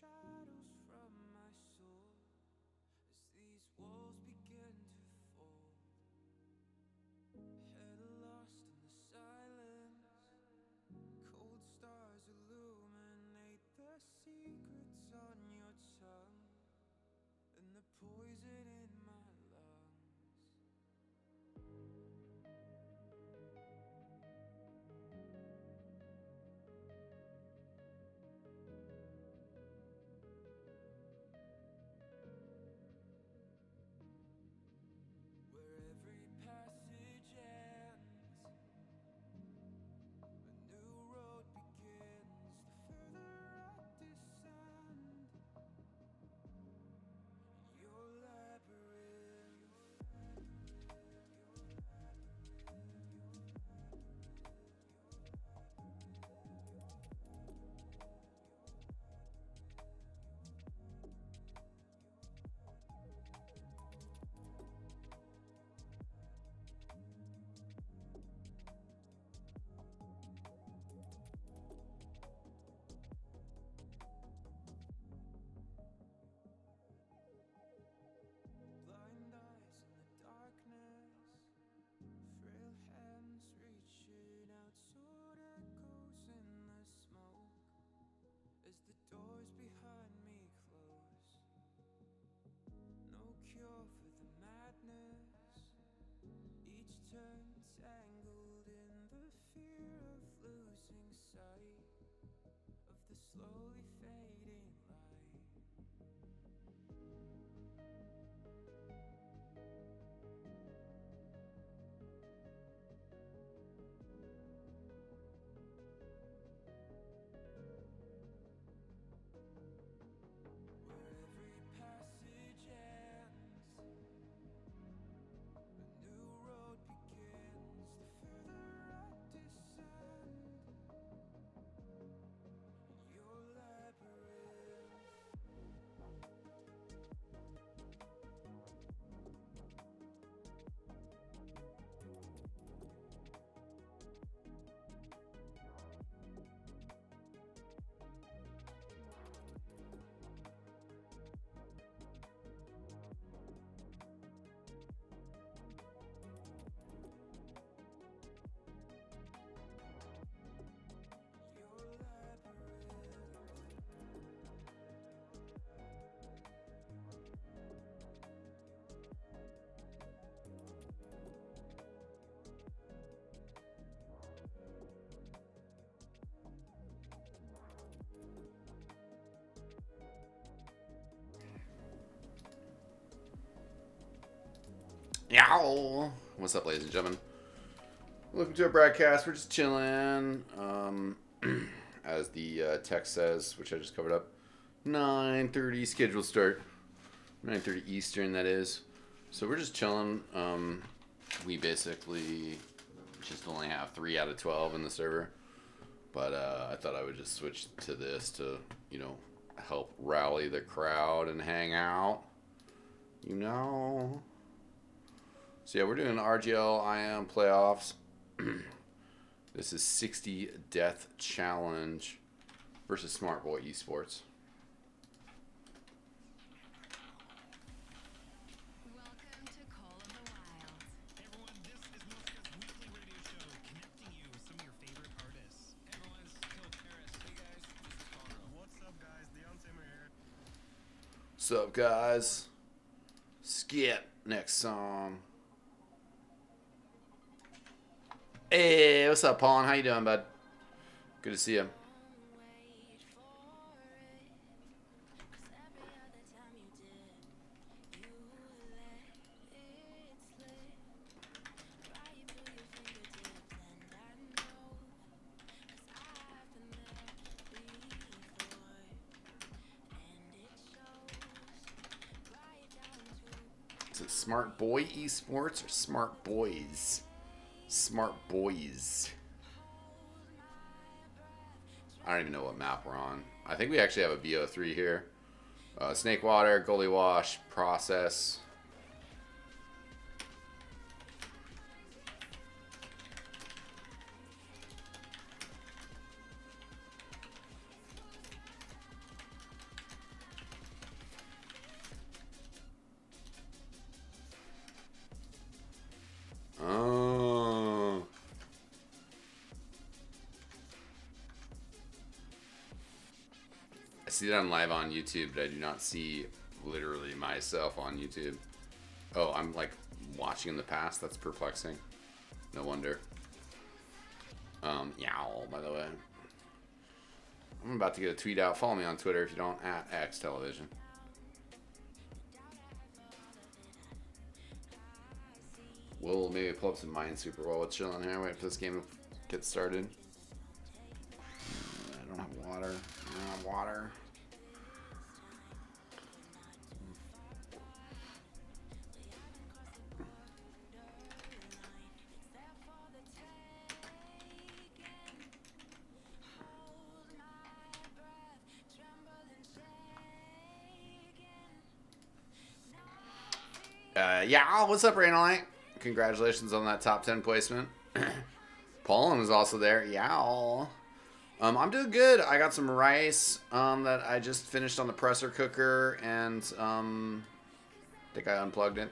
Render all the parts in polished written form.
shadows from my soul as these walls begin to fall. Head lost in the silence, cold stars illuminate the secrets on your tongue and the poison in my lungs. Where every passage ends, a new road begins. The further I descend, your labyrinth. Blind eyes in the darkness, frail hands reaching out, sword echoes in the smoke as the doors behind me close. No cure for the madness, each turn tangled in the fear of losing sight of the slowly fading light. Where every passage ends, a new road begins. The further I descend, your labyrinth. Your Yow! What's up, ladies and gentlemen? Welcome to our broadcast. We're just chilling. As the text says, which I just covered up, 9:30 scheduled start. 9:30 Eastern, that is. So we're just chilling. We basically just only have 3 out of 12 in the server. But I thought I would just switch to this to, help rally the crowd and hang out. So yeah, we're doing RGL-IM playoffs. This is 60 Death Challenge versus Smart Boy Esports. Welcome to Call of the Wild. Hey everyone, this is Mosca's weekly radio show connecting you with some of your favorite artists. Hey everyone, this is Kill Terrace. Hey guys, this is Conroe. What's up guys, Leon Tamer here. What's up, guys? Skip. Next song. Hey, what's up, Paul? How you doing, bud? Good to see you. Is it Smart Boy Esports or Smart Boys? Smart Boys. I don't even know what map we're on. I think we actually have a BO3 here. Snake Water, Goalie Wash, Process. see that I'm live on YouTube, but I do not see literally myself on YouTube. Oh, I'm like watching in the past. That's perplexing. No wonder. Yow, by the way. I'm about to get a tweet out. Follow me on Twitter if you don't, at X Television. We'll maybe pull up some Minesweeper while we're chilling here. Wait for this game to get started. I don't have water. I don't have water. Yeah, what's up, Rainolite? Congratulations on that top 10 placement. Poland was also there. Yeah. I'm doing good. I got some rice that I just finished on the pressure cooker, and I think I unplugged it.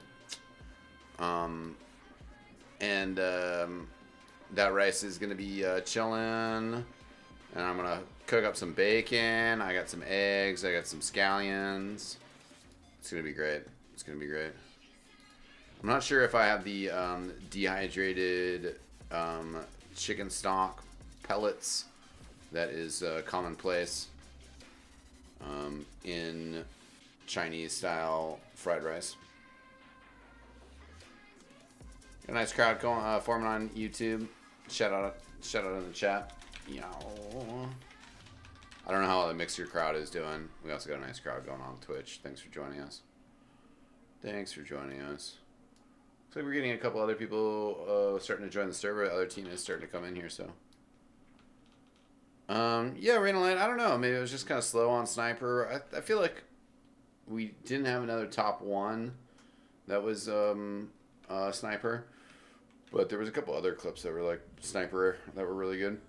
That rice is gonna be chilling, and I'm gonna cook up some bacon. I got some eggs. I got some scallions. It's gonna be great. It's gonna be great. I'm not sure if I have the dehydrated chicken stock pellets. That is commonplace in Chinese style fried rice. A nice crowd going forming on YouTube. Shout out in the chat. Yow. I don't know how the Mixer crowd is doing. We also got a nice crowd going on Twitch. Thanks for joining us. Thanks for joining us. Looks like we're getting a couple other people starting to join the server. Other team is starting to come in here, so. Yeah, Rainolite, I don't know. Maybe it was just kind of slow on Sniper. I feel like we didn't have another top one that was Sniper. But there was a couple other clips that were like Sniper that were really good.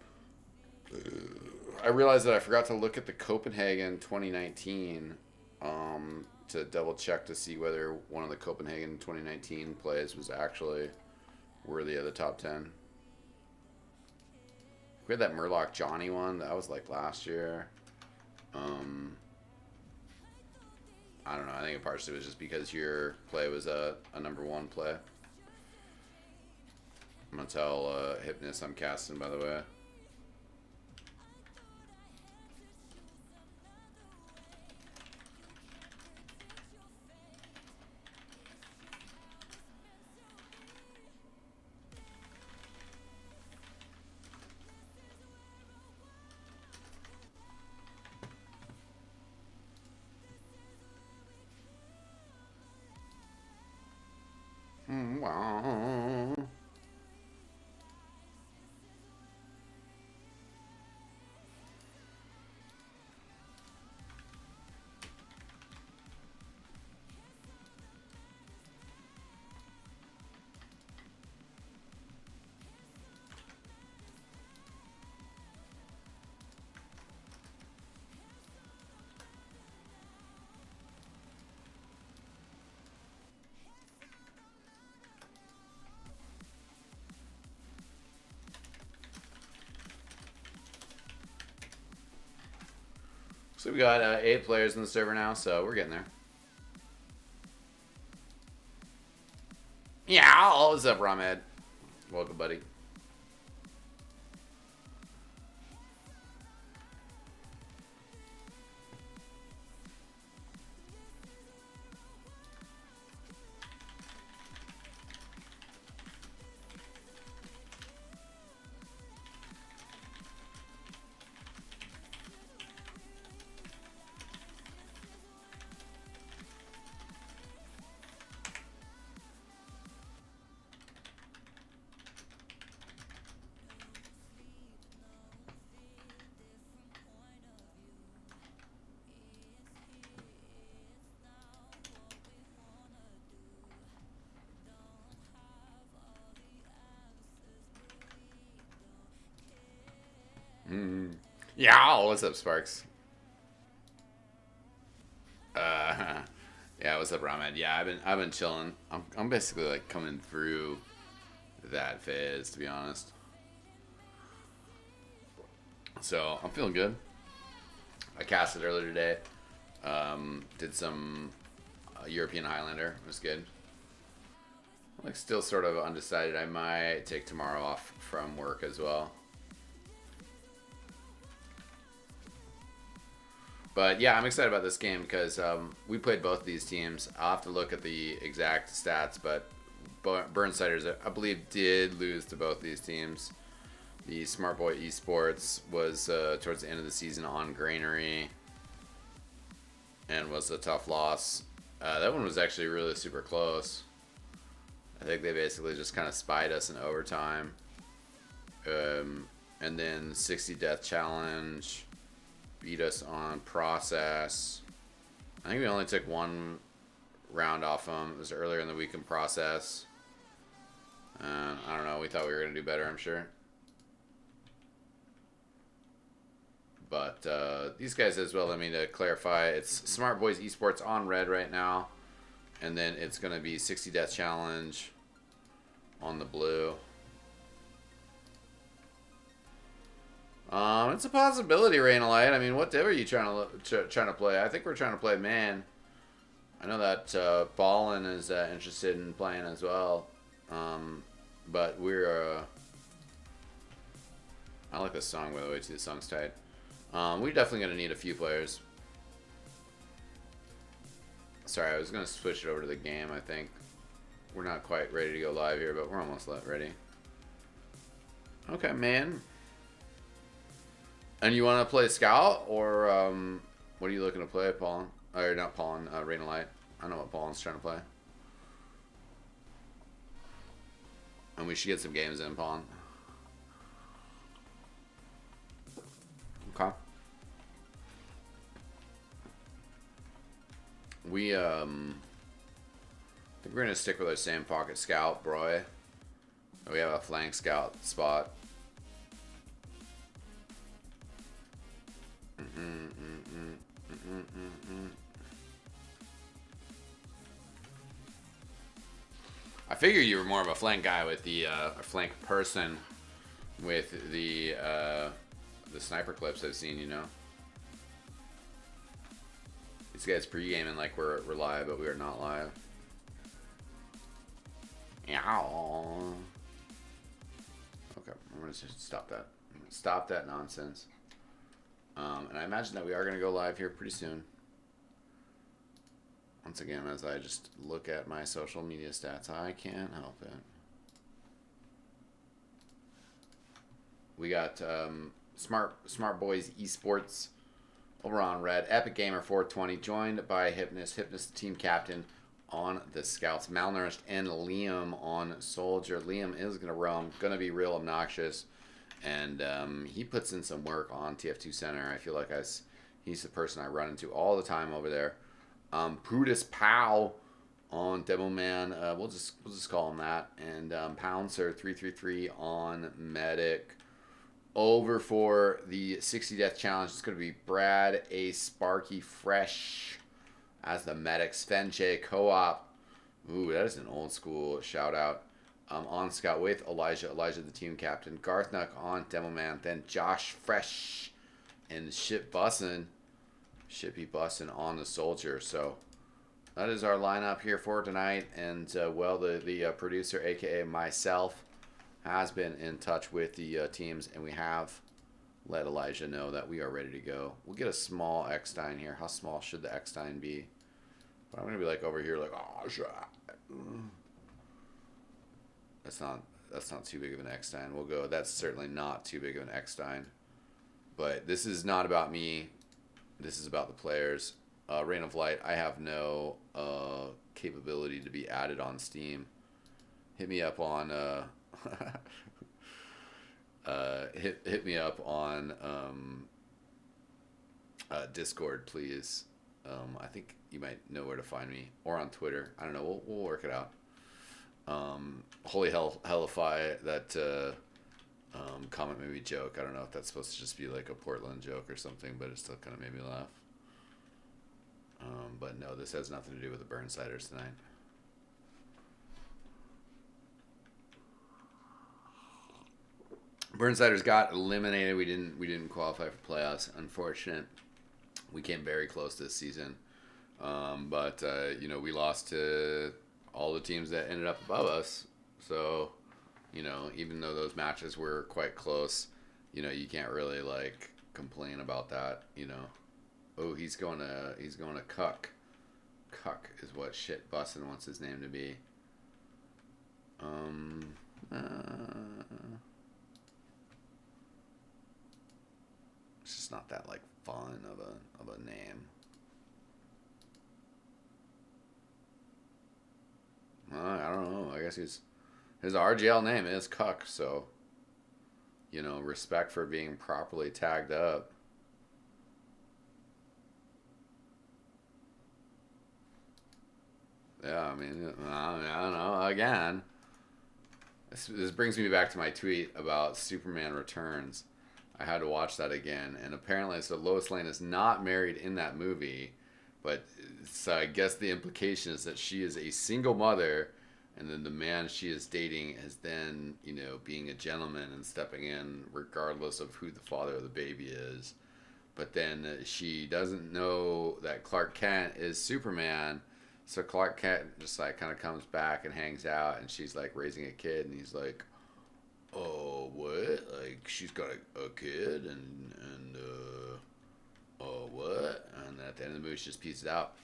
I realized that I forgot to look at the Copenhagen 2019 to double check to see whether one of the Copenhagen 2019 plays was actually worthy of the top 10. We had that Murloc Johnny one. That was like last year. I don't know. I think partially it was just because your play was a #1 play. I'm going to tell Hypnus I'm casting, by the way. Wow. So we got 8 players in the server now, so we're getting there. Yeah, what's up, Rahmed? Welcome, buddy. Yeah, what's up, Sparks? Yeah, what's up, Rahmed? Yeah, I've been chilling. I'm basically like coming through that phase, to be honest. So I'm feeling good. I casted earlier today. Did some European Highlander. It was good. Like still sort of undecided. I might take tomorrow off from work as well. But yeah, I'm excited about this game because we played both of these teams. I'll have to look at the exact stats, but Burnsiders, I believe, did lose to both these teams. The Smart Boy Esports was towards the end of the season on Granary and was a tough loss. That one was actually really super close. I think they basically just kind of spied us in overtime. And then 60deathchallenge beat us on process. I think we only took one round off them. It was earlier in the week in process. I don't know. We thought we were going to do better, I'm sure. But these guys as well, let me to clarify. It's Smart Boys Esports on red right now. And then it's going to be 60 Death Challenge on the blue. It's a possibility, Rainalight. I mean, what div are you trying to play? I think we're trying to play man. I know that Ballin is interested in playing as well. But we're... I like this song, by the way, too. The song's tight. We're definitely going to need a few players. Sorry, I was going to switch it over to the game, I think. We're not quite ready to go live here, but we're almost ready. Okay, man. And you want to play Scout, or what are you looking to play, Paulin? Or not Paulin, Rainalight. I know what Paulin's trying to play. And we should get some games in, Paulin. Okay. We, I think we're going to stick with our same pocket scout, bro. We have a flank scout spot. I figure you were more of a flank guy with the, a flank person with the sniper clips I've seen, you know. These guys pre-gaming like we're live, but we are not live. Ow. Okay, I'm gonna just stop that. Stop that nonsense. And I imagine that we are gonna go live here pretty soon. Once again, as I just look at my social media stats, I can't help it. We got Smart Boys Esports over on red. Epic Gamer 420 joined by Hypnus. Hypnus, the team captain on the Scouts. Malnourished and Liam on Soldier. Liam is gonna be real obnoxious, and he puts in some work on TF2 Center. I feel like he's the person I run into all the time over there. Prudus Pow on Demo Man. We'll just call him that. And Pouncer 333 on Medic. Over for the 60 Death Challenge, it's going to be Brad A. Sparky Fresh as the Medic. Svenche Co-op. Ooh, that is an old school shout out. On Scout with Elijah. Elijah, the team captain. Garthnuck on Demo Man. Then Josh Fresh and Shippy Bussin on the Soldier. So that is our lineup here for tonight. And well, the producer, aka myself, has been in touch with the teams, and we have let Elijah know that we are ready to go. We'll get a small Eckstein here. How small should the Eckstein be? But I'm gonna be like over here, like, oh shit. That's not too big of an Eckstein. We'll go. That's certainly not too big of an Eckstein. But this is not about me. This is about the players. Rain of Light. I have no capability to be added on Steam. Hit me up on. Hit me up on Discord, please. I think you might know where to find me, or on Twitter. I don't know. We'll work it out. Holy hellify, that comment made me joke. I don't know if that's supposed to just be like a Portland joke or something, but it still kind of made me laugh. But no, this has nothing to do with the Burnsiders tonight. Burnsiders got eliminated. We didn't qualify for playoffs. Unfortunate. We came very close this season. But you know, we lost to all the teams that ended up above us. So, you know, even though those matches were quite close, you know, you can't really like complain about that, you know. Oh, he's going to Cuck. Cuck is what shit Bussin wants his name to be. It's just not that like fun of a name. I don't know. I guess his RGL name is Cuck, so you know, respect for being properly tagged up. Yeah, I mean, I don't know. Again, this brings me back to my tweet about Superman Returns. I had to watch that again, and apparently, so Lois Lane is not married in that movie, but so I guess the implication is that she is a single mother, and then the man she is dating is then, you know, being a gentleman and stepping in regardless of who the father of the baby is. But then she doesn't know that Clark Kent is Superman. So Clark Kent just like kind of comes back and hangs out, and she's like raising a kid, and he's like, "Oh, what? Like she's got a kid, and oh, what?" And at the end of the movie, she just pieces out.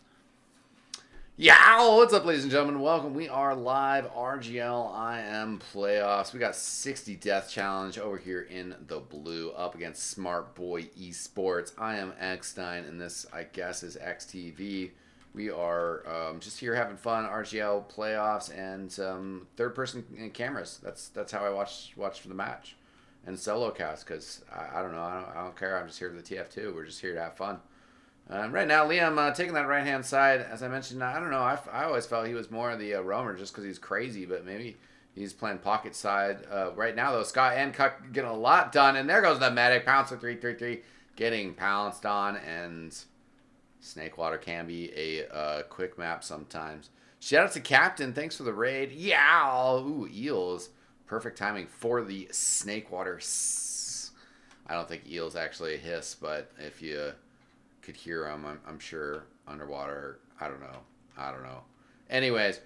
Yeah, what's up, ladies and gentlemen? Welcome. We are live RGL-IM playoffs. We got 60 Death Challenge over here in the blue, up against Smart Boy Esports. I am Eckstein, and this, I guess, is XTV. We are just here having fun, RGL playoffs, and third-person cameras. That's how I watch for the match, and solo cast, because I don't know, I don't care. I'm just here for the TF2. We're just here to have fun. Right now, Liam taking that right-hand side. As I mentioned, I don't know. I always felt he was more of the roamer just because he's crazy, but maybe he's playing pocket side. Right now, though, Scott and Cuck getting a lot done, and there goes the medic. Pounce with 3-3-3, getting pounced on, and Snakewater can be a quick map sometimes. Shout out to Captain. Thanks for the raid. Yeah. Ooh, eels. Perfect timing for the Snakewater. I don't think eels actually hiss, but if you could hear them, I'm sure underwater. I don't know. Anyways,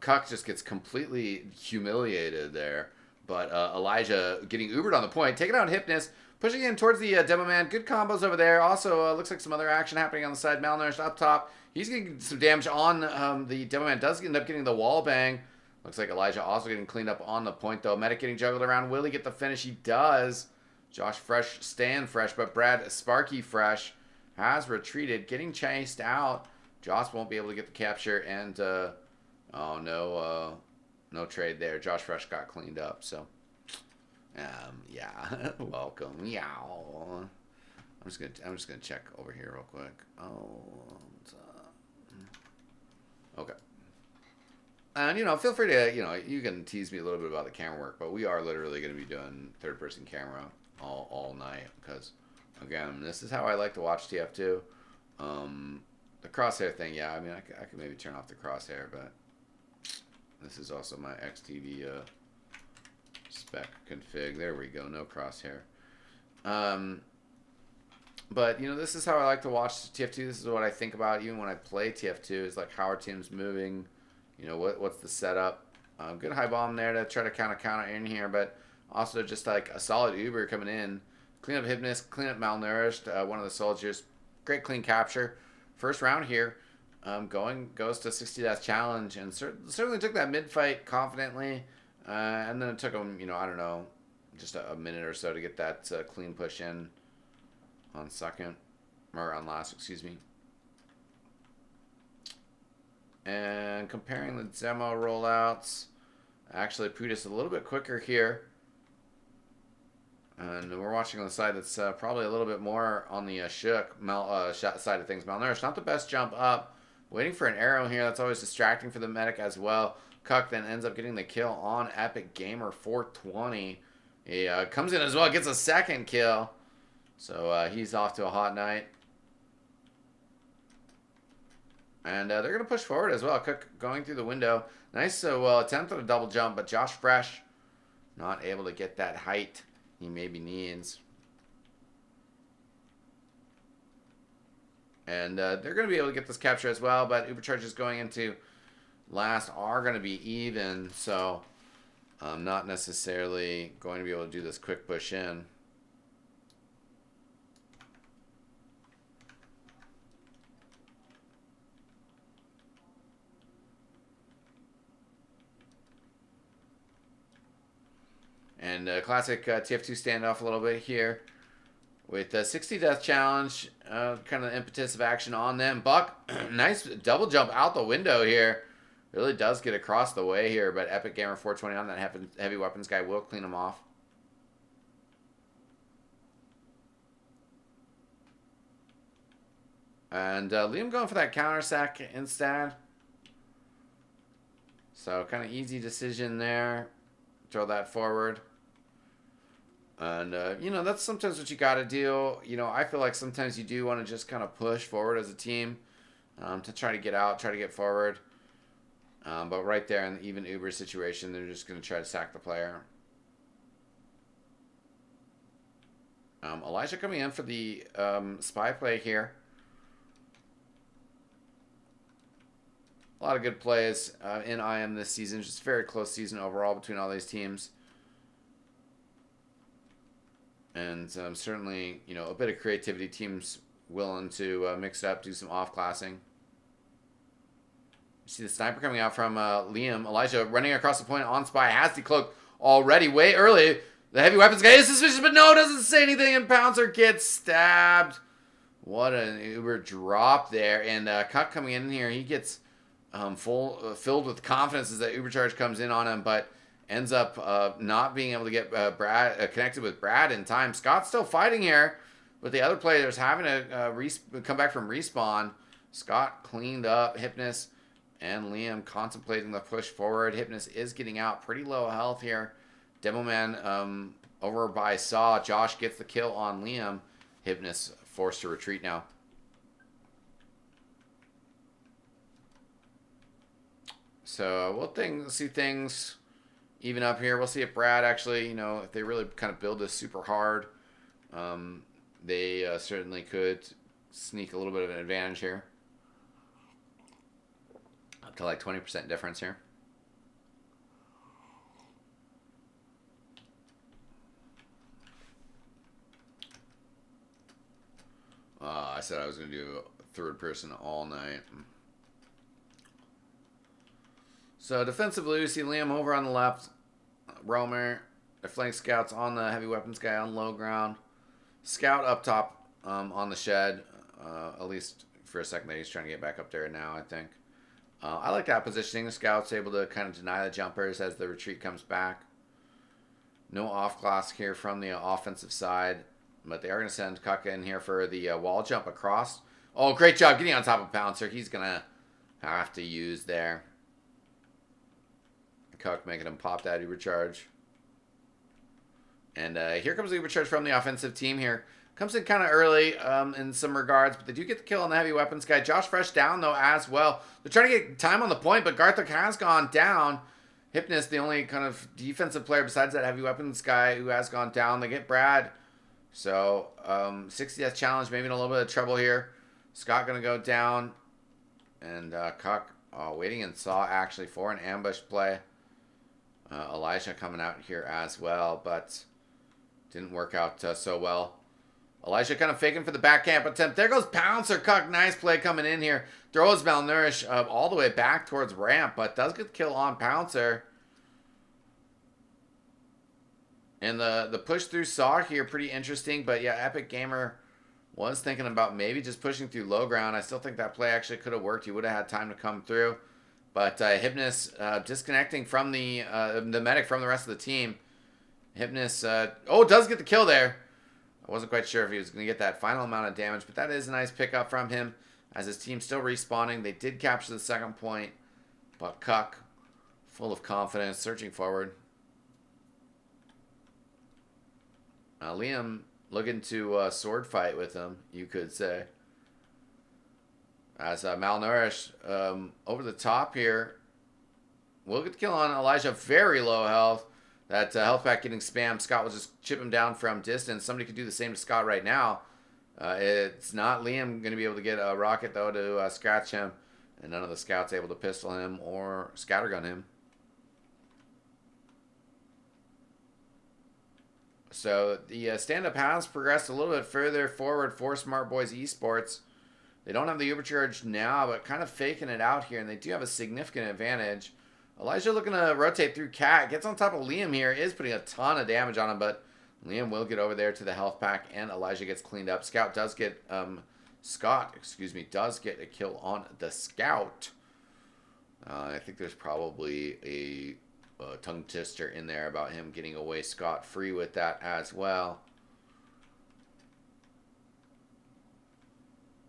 Cuck just gets completely humiliated there. But Elijah getting Ubered on the point. Taking out Hypnus. Pushing in towards the Demo Man. Good combos over there. Also, looks like some other action happening on the side. Malnourished up top. He's getting some damage on the Demo Man. Does end up getting the wall bang. Looks like Elijah also getting cleaned up on the point, though. Medic getting juggled around. Will he get the finish? He does. Josh Fresh staying fresh, but Brad Sparky Fresh has retreated. Getting chased out. Josh won't be able to get the capture. And, oh, no trade there. Josh Fresh got cleaned up, so... yeah, welcome. Yeah, I'm just gonna check over here real quick. Okay. And you know, feel free to you can tease me a little bit about the camera work, but we are literally gonna be doing third-person camera all night because again, this is how I like to watch TF2. The crosshair thing, yeah. I mean, I could maybe turn off the crosshair, but this is also my XTV spec config. There we go. No crosshair. But you know, this is how I like to watch TF2. This is what I think about even when I play TF2. Is like how our team's moving. You know, what's the setup? Good high bomb there to try to counter in here, but also just like a solid Uber coming in. Clean up Hypnus, clean up Malnourished. One of the soldiers. Great clean capture. First round here. Goes to 60 Death Challenge and certainly took that mid fight confidently. And then it took him, I don't know, just a minute or so to get that clean push in on second, or on last, excuse me. And comparing the demo rollouts, actually Putis a little bit quicker here. And we're watching on the side that's probably a little bit more on the shook side of things. Malnourished, not the best jump up. Waiting for an arrow here, that's always distracting for the medic as well. Cuck then ends up getting the kill on Epic Gamer 420. He comes in as well, gets a second kill. So he's off to a hot night. And they're going to push forward as well. Cuck going through the window. Nice, well, attempt at a double jump, but Josh Fresh not able to get that height he maybe needs. And they're going to be able to get this capture as well, but Ubercharges going into last are going to be even, so I'm not necessarily going to be able to do this quick push in. And classic TF2 standoff a little bit here with the 60 death challenge, kind of the impetus of action on them. Buck, nice double jump out the window here. Really does get across the way here, but Epic Gamer 420 on that heavy weapons guy will clean him off. And Liam going for that counter sack instead. So kind of easy decision there. Throw that forward. And, you know, that's sometimes what you got to do. You know, I feel like sometimes you do want to just kind of push forward as a team to try to get out, try to get forward. But right there in the even Uber situation, they're just going to try to sack the player. Elijah coming in for the spy play here. A lot of good plays in IM this season. Just a very close season overall between all these teams. And certainly, you know, a bit of creativity. Teams willing to mix it up, do some off-classing. You see the sniper coming out from Liam. Elijah running across the point on spy. Has decloaked already way early. The heavy weapons guy is suspicious, but no, doesn't say anything. And Pouncer gets stabbed. What an Uber drop there. And Cuck coming in here. He gets filled with confidence as that Uber charge comes in on him, but ends up not being able to get Brad connected with Brad in time. Scott's still fighting here, but the other players having to come back from respawn. Scott cleaned up. Hypnus and Liam contemplating the push forward. Hypnus is getting out. Pretty low health here. Demoman over by Saw. Josh gets the kill on Liam. Hypnus forced to retreat now. So we'll see things even up here. We'll see if Brad actually, you know, if they really kind of build this super hard, they certainly could sneak a little bit of an advantage here. Up to like 20% difference here. I said I was going to do third person all night. So defensively, we see Liam over on the left. Romer, the flank scouts on the heavy weapons guy on low ground. Scout up top on the shed. At least for a second there, he's trying to get back up there now, I think. I like that positioning. The scout's able to kind of deny the jumpers as the retreat comes back. No off-class here from the offensive side. But they are going to send Kuka in here for the wall jump across. Oh, great job getting on top of Pouncer. He's going to have to use there. Cuck making him pop that Uber charge. And here comes the Uber charge from the offensive team here. Comes in kind of early in some regards, but they do get the kill on the heavy weapons guy. Josh Fresh down, though, as well. They're trying to get time on the point, but Garthok has gone down. Hypnus, the only kind of defensive player besides that heavy weapons guy who has gone down. They get Brad. So, 60 death challenge, maybe in a little bit of trouble here. Scott going to go down. And Cuck waiting in Saw, actually, for an ambush play. Elijah coming out here as well, but didn't work out so well. Elijah kind of faking for the back camp attempt. There goes Pouncer. Cuck, nice play coming in here. Throws Malnourish all the way back towards ramp, but does get the kill on Pouncer. And the push through Saw here, pretty interesting. But yeah, Epic Gamer was thinking about maybe just pushing through low ground. I still think that play actually could have worked. He would have had time to come through. But Hypnus disconnecting from the medic from the rest of the team. Hypnus, does get the kill there. I wasn't quite sure if he was going to get that final amount of damage, but that is a nice pickup from him as his team's still respawning. They did capture the second point, but Cuck, full of confidence, searching forward. Liam looking to sword fight with him, you could say. As Malnourished over the top here. We'll get the kill on Elijah. Very low health. That health pack getting spammed. Scott will just chip him down from distance. Somebody could do the same to Scott right now. It's not Liam going to be able to get a rocket, though, to scratch him. And none of the scouts able to pistol him or scattergun him. So the stand-up has progressed a little bit further forward for Smart Boys Esports. They don't have the overcharge now, but kind of faking it out here, and they do have a significant advantage. Elijah looking to rotate through Cat. Gets on top of Liam here. Is putting a ton of damage on him, but Liam will get over there to the health pack, and Elijah gets cleaned up. Scout does get, Scott, excuse me, does get a kill on the Scout. I think there's probably a tongue twister in there about him getting away scot-free with that as well.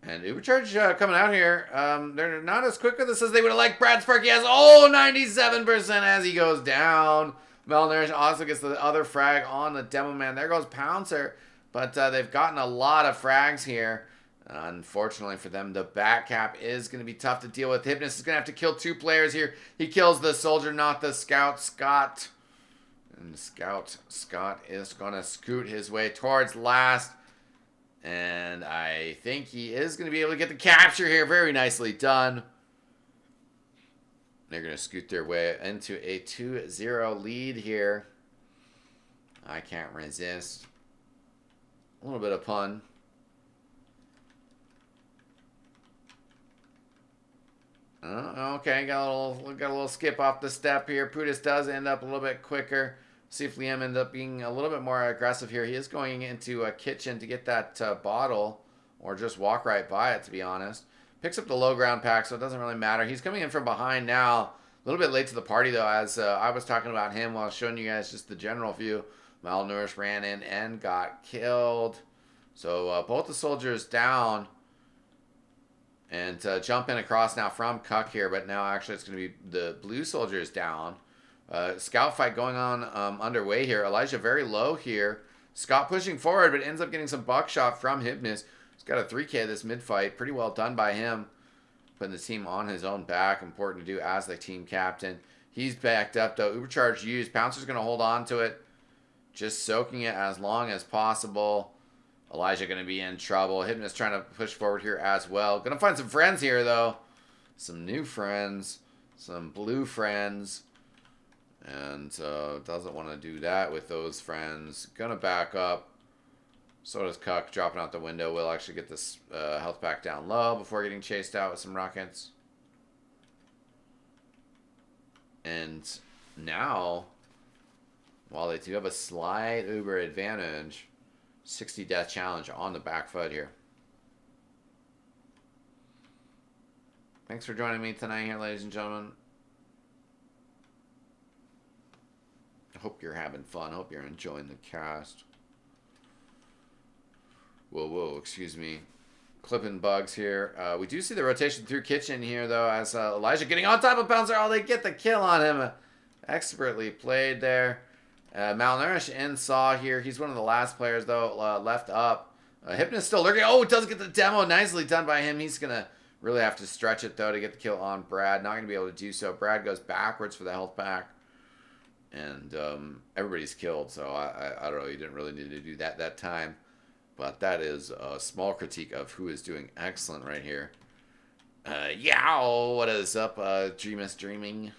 And Ubercharge coming out here. They're not as quick with this as they would have liked. Brad Sparky has 97% as he goes down. Malnourished also gets the other frag on the Demo Man. There goes Pouncer. But they've gotten a lot of frags here. Unfortunately for them, the back cap is going to be tough to deal with. Hypnus is going to have to kill 2 players here. He kills the soldier, not the scout, Scott. And the scout, Scott, is going to scoot his way towards last. And I think he is going to be able to get the capture here. Very nicely done. They're going to scoot their way into a 2-0 lead here. I can't resist. A little bit of pun. Okay, got a little skip off the step here. Putis does end up a little bit quicker. See if Liam ends up being a little bit more aggressive here. He is going into a kitchen to get that bottle, or just walk right by it, to be honest. Picks up the low ground pack, so it doesn't really matter. He's coming in from behind now. A little bit late to the party, though, as I was talking about him while showing you guys just the general view. Malnourished ran in and got killed. So both the soldiers down. And jump in across now from Cuck here, but now actually it's going to be the blue soldiers down. Scout fight going on underway here. Elijah very low here. Scott pushing forward, but ends up getting some buckshot from Hypnus. He's got a 3K this mid-fight. Pretty well done by him. Putting the team on his own back. Important to do as the team captain. He's backed up, though. Ubercharge used. Pouncer's going to hold on to it. Just soaking it as long as possible. Elijah going to be in trouble. Hypnus trying to push forward here as well. Going to find some friends here, though. Some new friends. Some blue friends. And doesn't want to do that with those friends. Going to back up. So does Cuck, dropping out the window. We'll actually get this health pack down low before getting chased out with some rockets. And now, while they do have a slight Uber advantage, 60 death challenge on the back foot here. Thanks for joining me tonight here, ladies and gentlemen. I hope you're having fun. I hope you're enjoying the cast. Whoa, excuse me. Clipping bugs here. We do see the rotation through kitchen here, though, as Elijah getting on top of Pouncer. Oh, they get the kill on him. Expertly played there. Malnourished in Saw here. He's one of the last players, though, left up. Hypnus still lurking. Oh, it does get the demo. Nicely done by him. He's going to really have to stretch it, though, to get the kill on Brad. Not going to be able to do so. Brad goes backwards for the health pack. And everybody's killed, so I don't know. He didn't really need to do that time. But that is a small critique of who is doing excellent right here. What is up, Dreamus Dreaming?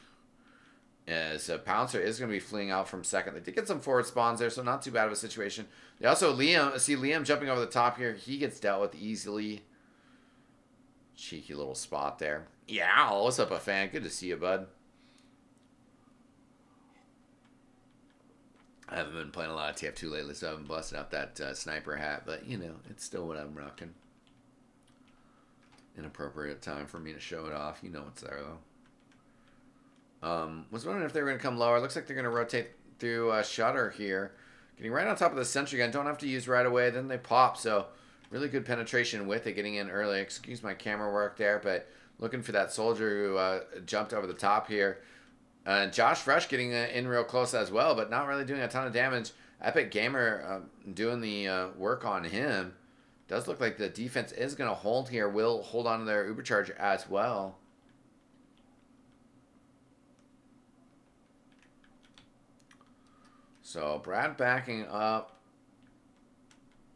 So Pouncer is going to be fleeing out from second. They did get some forward spawns there, so not too bad of a situation. They also see Liam jumping over the top here. He gets dealt with easily. Cheeky little spot there. What's up, a fan? Good to see you, bud. I haven't been playing a lot of TF2 lately, so I haven't busted out that sniper hat. But, you know, it's still what I'm rocking. Inappropriate time for me to show it off. You know it's there, though. Was wondering if they were going to come lower. Looks like they're going to rotate through Shutter here. Getting right on top of the sentry gun. Don't have to use right away. Then they pop. So really good penetration with it. Getting in early. Excuse my camera work there. But looking for that soldier who jumped over the top here. Josh Fresh getting in real close as well. But not really doing a ton of damage. Epic Gamer doing the work on him. Does look like the defense is going to hold here. Will hold on to their Ubercharge as well. So Brad backing up.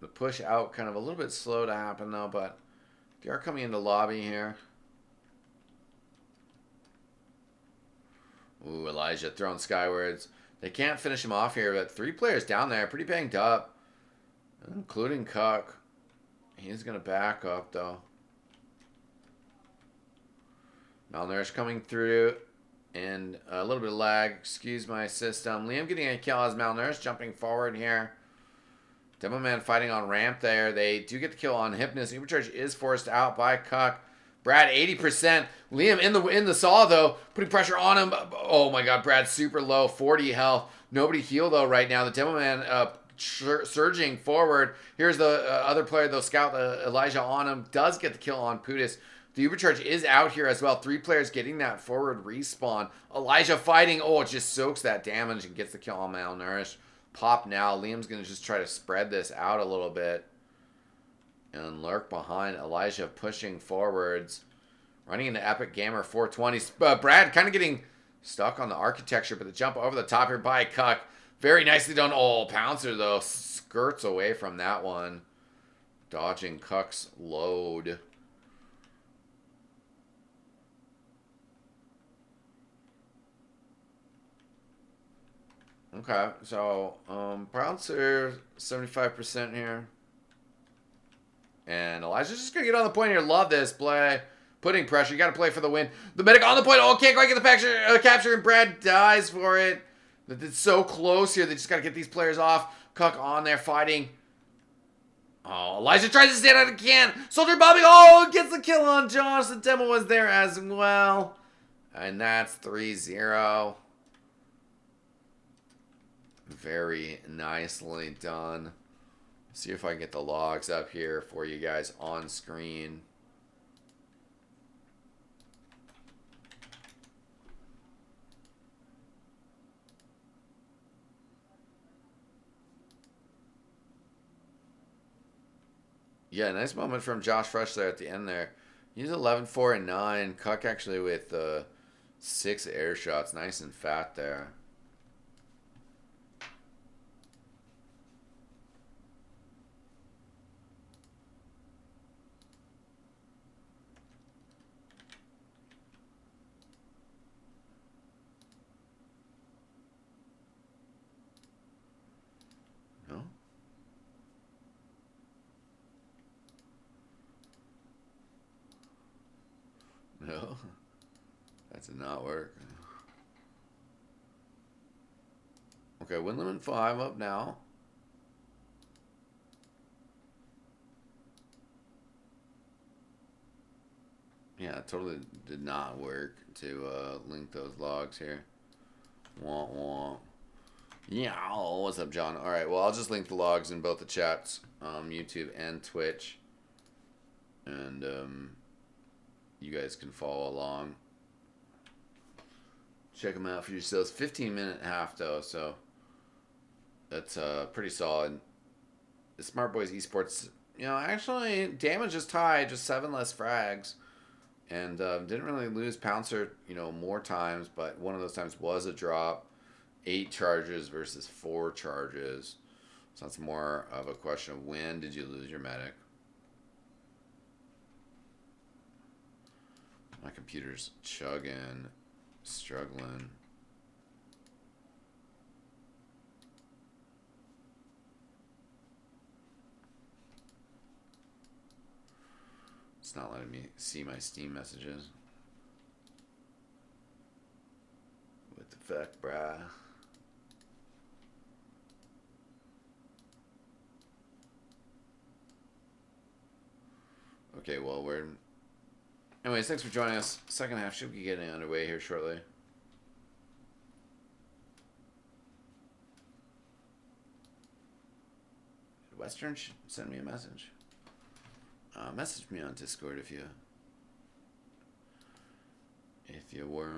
The push out kind of a little bit slow to happen though, but they are coming into lobby here. Ooh, Elijah throwing skywards. They can't finish him off here, but 3 players down there, pretty banged up, including Cuck. He's going to back up, though. Malnourished coming through, and a little bit of lag. Excuse my system. Liam getting a kill as Malnourished jumping forward here. Demoman fighting on ramp there. They do get the kill on Hypnus. Ubercharge is forced out by Cuck. Brad, 80%. Liam in the saw, though, putting pressure on him. Oh, my God. Brad, super low. 40 health. Nobody heal, though, right now. The Demoman surging forward. Here's the other player, though, Scout Elijah on him. Does get the kill on Putis. The Ubercharge is out here as well. 3 players getting that forward respawn. Elijah fighting. Oh, it just soaks that damage and gets the kill on Malnourished. Pop now. Liam's going to just try to spread this out a little bit. And lurk behind. Elijah pushing forwards. Running into Epic Gamer 420. Brad kind of getting stuck on the architecture, but the jump over the top here by Cuck. Very nicely done. Oh, Pouncer, though, skirts away from that one. Dodging Cuck's load. Okay, so Pouncer 75% here. And Elijah's just going to get on the point here. Love this play. Putting pressure. You got to play for the win. The medic on the point. Oh, can't quite get the capture. And Brad dies for it. It's so close here. They just got to get these players off. Cuck on there fighting. Oh, Elijah tries to stand out again. Soldier bombing. Oh, gets the kill on Josh. The demo was there as well. And that's 3-0. Very nicely done. See if I can get the logs up here for you guys on screen. Yeah, nice moment from Josh Fresh there at the end there. He's 11, 4, and 9. Cuck actually with 6 air shots. Nice and fat there. No? No? That did not work. Okay, win limit 5 up now. Yeah, it totally did not work to link those logs here. Wah wah. Yeah, what's up, John? All right, well, I'll just link the logs in both the chats, YouTube and Twitch, and you guys can follow along. Check them out for yourselves. 15-minute half though, so that's pretty solid. The Smart Boys Esports, you know, actually damage is tied, just 7 less frags. And didn't really lose Pouncer, you know, more times, but one of those times was a drop. 8 charges versus 4 charges. So that's more of a question of when did you lose your medic. My computer's chugging, struggling. It's not letting me see my Steam messages. What the fuck, brah? Okay, well, we're... Anyways, thanks for joining us. Second half should be getting underway here shortly. Did Western send me a message? Message me on Discord if you were.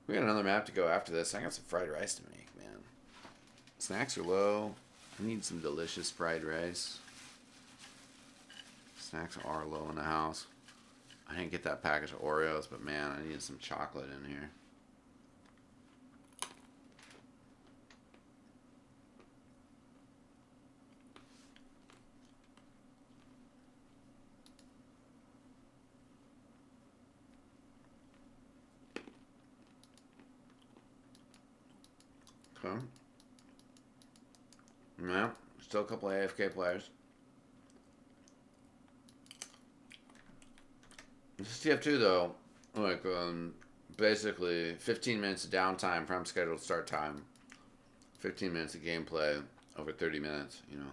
We got another map to go after this. I got some fried rice to make. Snacks are low. I need some delicious fried rice. Snacks are low in the house. I didn't get that package of Oreos, but man, I needed some chocolate in here. Okay. Yeah, still a couple of AFK players. This is TF2 though, like basically 15 minutes of downtime from scheduled start time, 15 minutes of gameplay over 30 minutes, you know.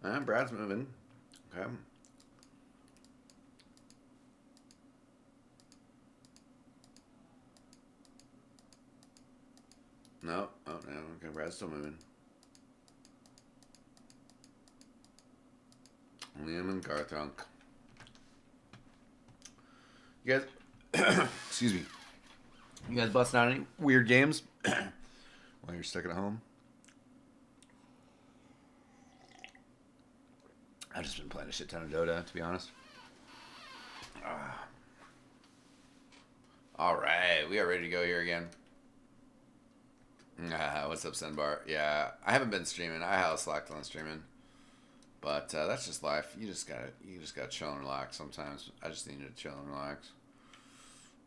And Brad's moving. Okay. No. Oh, no. Okay, Brad's still moving. Liam and Garthunk. You guys... Excuse me. You guys busting out any weird games while you're stuck at home? I've just been playing a shit ton of Dota, to be honest. Alright, we are ready to go here again. What's up, Senbar? Yeah, I haven't been streaming. I have slacked on streaming, but that's just life. You just gotta chill and relax. Sometimes I just need to chill and relax.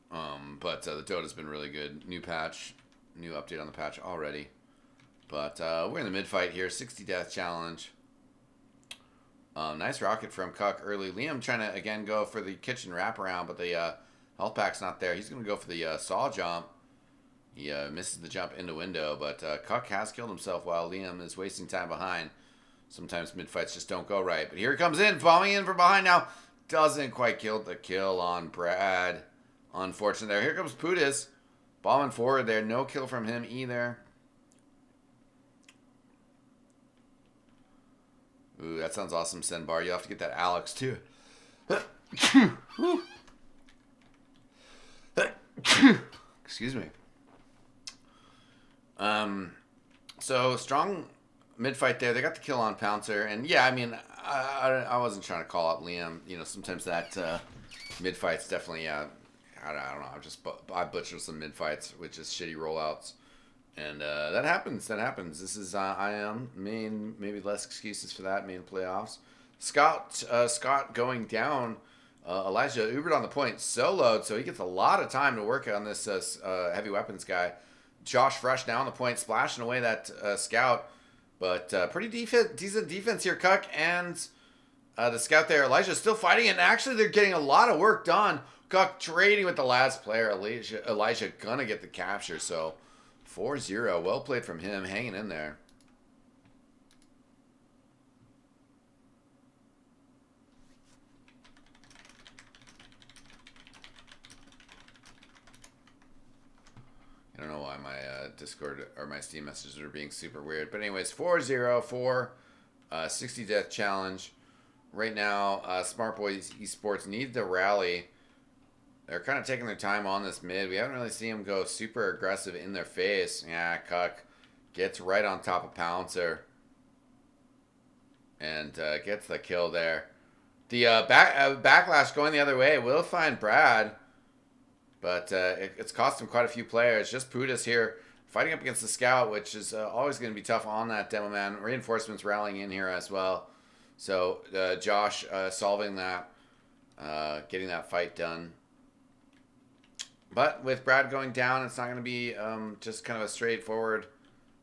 But the Dota's been really good. New patch, new update on the patch already. But we're in the mid fight here. 60 death challenge. Nice rocket from Cuck early. Liam trying to again go for the kitchen wraparound, but the health pack's not there. He's gonna go for the saw jump. He misses the jump into window, but Cuck has killed himself while Liam is wasting time behind. Sometimes mid-fights just don't go right. But here he comes in, bombing in from behind now. Doesn't quite kill the kill on Brad. Unfortunate there. Here comes Putis. Bombing forward there. No kill from him either. Ooh, that sounds awesome, Senbar. You'll have to get that Alex, too. Excuse me. So strong mid fight there. They got the kill on Pouncer, and yeah, I mean, I wasn't trying to call out Liam. You know, sometimes that mid fight's definitely I don't know. I butcher some mid fights with just shitty rollouts, and that happens. That happens. This is IM main. Maybe less excuses for that main playoffs. Scott going down. Elijah Ubered on the point soloed, so he gets a lot of time to work on this heavy weapons guy. Josh Fresh now on the point, splashing away that scout. But pretty decent defense here, Cuck. And the scout there, Elijah, still fighting. And actually, they're getting a lot of work done. Cuck trading with the last player. Elijah gonna get the capture. So 4-0. Well played from him, hanging in there. I don't know why my Discord or my Steam messages are being super weird. But anyways, 4-0 for 60 Death Challenge. Right now, Smart Boys Esports need to rally. They're kind of taking their time on this mid. We haven't really seen them go super aggressive in their face. Yeah, Cuck gets right on top of Pouncer. And gets the kill there. The backlash going the other way will find Brad. But it's cost him quite a few players. Just Putis here fighting up against the scout, which is always going to be tough on that demo man. Reinforcements rallying in here as well. So Josh solving that, getting that fight done. But with Brad going down, it's not going to be just kind of a straightforward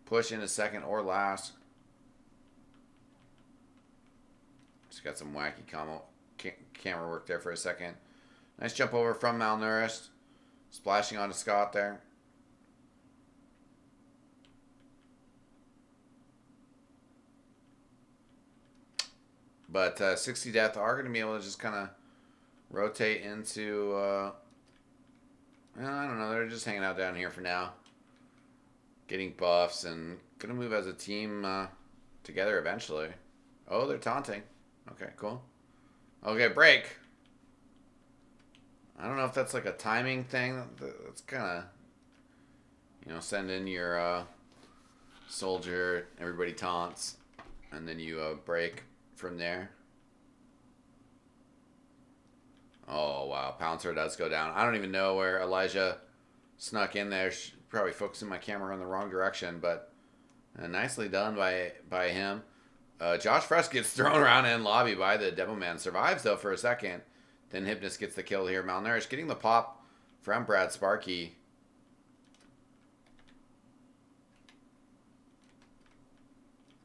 push into second or last. Just got some wacky camera work there for a second. Nice jump over from Malnourished. Splashing onto Scott there. But 60 Death are going to be able to just kind of rotate into... I don't know. They're just hanging out down here for now. Getting buffs and going to move as a team together eventually. Oh, they're taunting. Okay, cool. Okay, break. I don't know if that's like a timing thing. That's kind of, you know, send in your soldier, everybody taunts, and then you break from there. Oh, wow. Pouncer does go down. I don't even know where Elijah snuck in there. Probably focusing my camera in the wrong direction, but nicely done by him. Josh Fresh gets thrown around in lobby by the Demoman. Survives, though, for a second. Then Hypnus gets the kill here. Malnourished getting the pop from Brad Sparky.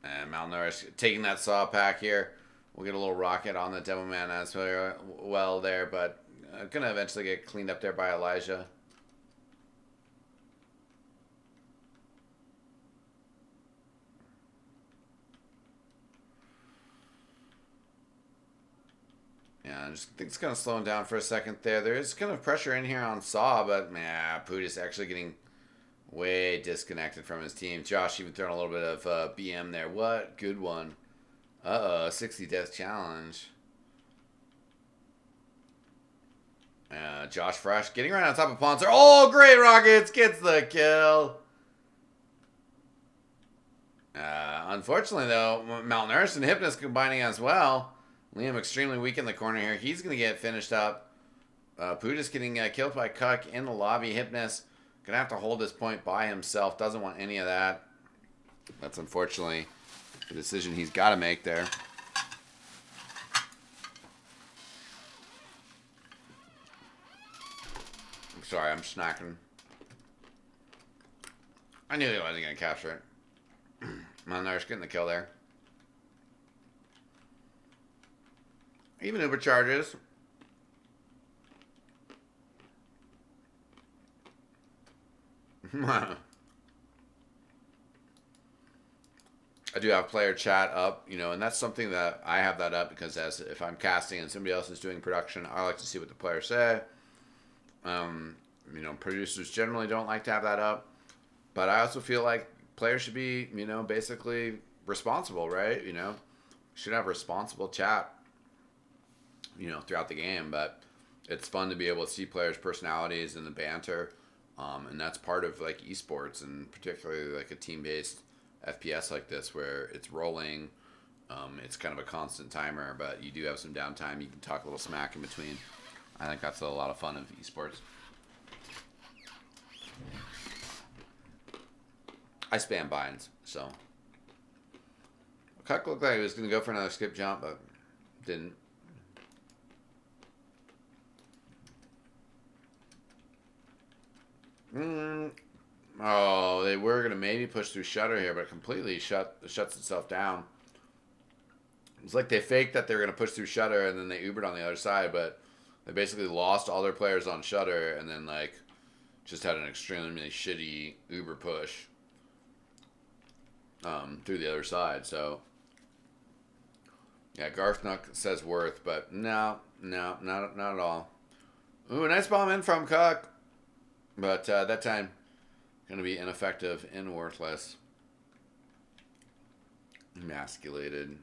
And Malnourished taking that saw pack here. We'll get a little rocket on the Demoman as well there, but going to eventually get cleaned up there by Elijah. Yeah, I just think it's kind of slowing down for a second there. There is kind of pressure in here on Saw, but man, Pudis actually getting way disconnected from his team. Josh even throwing a little bit of BM there. What? Good one. 60 death challenge. Josh Fresh getting right on top of Poncer. Oh, great Rockets! Gets the kill. Unfortunately, though, Malnourished and Hypnus combining as well. Liam extremely weak in the corner here. He's going to get finished up. Pudis getting killed by Cuck in the lobby. Hypnus going to have to hold this point by himself. Doesn't want any of that. That's unfortunately the decision he's got to make there. I'm sorry, I'm snacking. I knew he wasn't going to capture it. Malnourished getting the kill there. Even Uber charges. I do have player chat up, you know, and that's something that I have that up because as if I'm casting and somebody else is doing production, I like to see what the players say. You know, producers generally don't like to have that up, but I also feel like players should be, you know, basically responsible, right? You know, should have responsible chat, you know, throughout the game, but it's fun to be able to see players' personalities and the banter, and that's part of like esports and particularly like a team-based FPS like this where it's rolling. It's kind of a constant timer, but you do have some downtime. You can talk a little smack in between. I think that's a lot of fun of esports. I spam binds, so. Cuck looked like he was going to go for another skip jump, but didn't. Oh, they were going to maybe push through Shutter here, but completely shuts itself down. It's like they faked that they were going to push through Shutter, and then they Ubered on the other side, but they basically lost all their players on Shutter, and then, like, just had an extremely shitty Uber push through the other side, so. Yeah, Garthnuck says worth, but no, not at all. Ooh, nice bomb in from Cuck. But that time, going to be ineffective and worthless. Emasculated.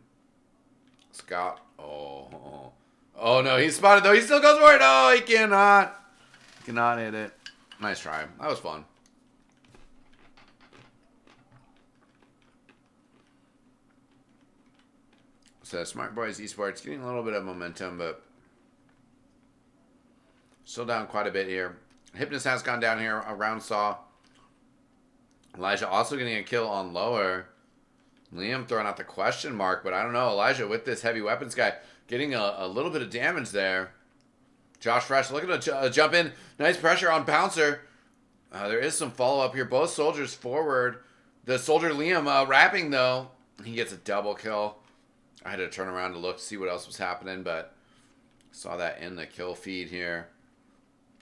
Scott. Oh no, he's spotted though. He still goes for it. Oh, he cannot. He cannot hit it. Nice try. That was fun. So Smart Boys Esports getting a little bit of momentum, but still down quite a bit here. Hypnus has gone down here around Saw. Elijah also getting a kill on lower. Liam throwing out the question mark, but I don't know. Elijah with this heavy weapons guy getting a little bit of damage there. Josh Fresh looking to jump in. Nice pressure on Pouncer. There is some follow-up here. Both soldiers forward. The soldier Liam wrapping, though. He gets a double kill. I had to turn around to look to see what else was happening, but saw that in the kill feed here.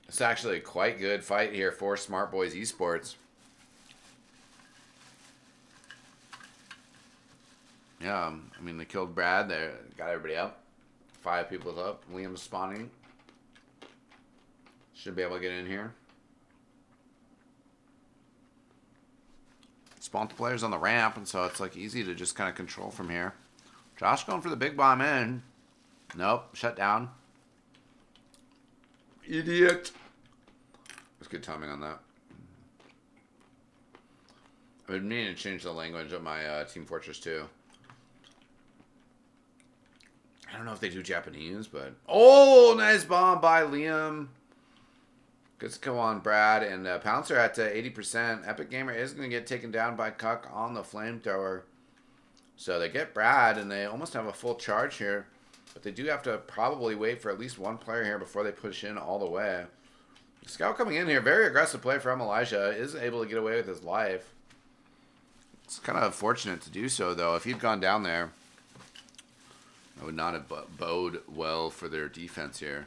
It's actually a quite good fight here for Smart Boys Esports. Yeah, I mean, they killed Brad. They got everybody up. 5 people up. Liam's spawning. Should be able to get in here. Spawned the players on the ramp, and so it's like easy to just kind of control from here. Josh going for the big bomb in. Nope, shut down. Idiot. That's good timing on that. I've been meaning to change the language of my Team Fortress 2. I don't know if they do Japanese, but... Oh, nice bomb by Liam. Good to go on, Brad. And Pouncer at 80%. Epic Gamer is going to get taken down by Cuck on the flamethrower. So they get Brad, and they almost have a full charge here. But they do have to probably wait for at least one player here before they push in all the way. Scout coming in here. Very aggressive play from Elijah. Is able to get away with his life. It's kind of fortunate to do so, though. If he'd gone down there, that would not have bode well for their defense here.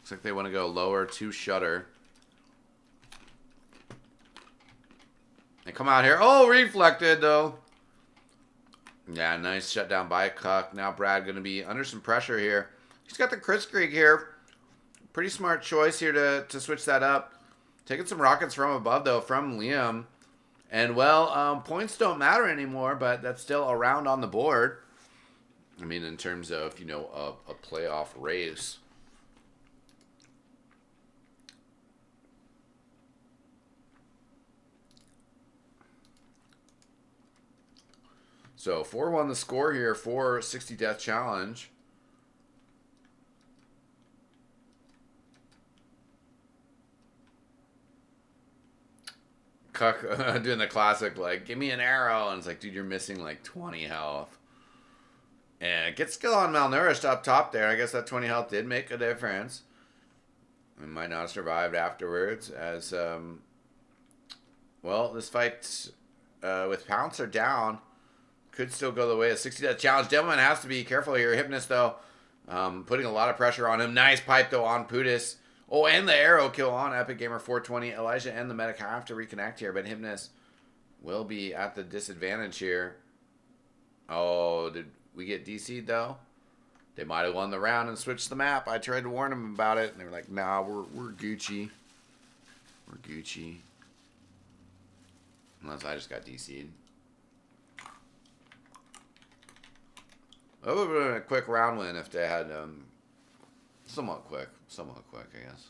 Looks like they want to go lower to Shutter. They come out here. Oh, reflected, though. Yeah, nice shutdown by Cuck. Now Brad going to be under some pressure here. He's got the Kritzkrieg here. Pretty smart choice here to switch that up. Taking some rockets from above, though, from Liam. And, well, points don't matter anymore, but that's still a round on the board. I mean, in terms of, you know, a playoff race. So, 4-1 the score here for 60 Death Challenge. Cuck doing the classic, like, give me an arrow. And it's like, dude, you're missing like 20 health. And it gets skill on Malnourished up top there. I guess that 20 health did make a difference. It might not have survived afterwards. As, well, this fight with Pouncer down could still go the way of 60 Death Challenge. Devilman has to be careful here. Hypnus, though, putting a lot of pressure on him. Nice pipe, though, on Pudis. Oh, and the arrow kill on Epic Gamer 420. Elijah and the medic have to reconnect here, but Hypnus will be at the disadvantage here. Oh, did we get DC'd, though? They might have won the round and switched the map. I tried to warn them about it, and they were like, nah, we're Gucci. We're Gucci. Unless I just got DC'd. That would have been a quick round win if they had somewhat quick, I guess.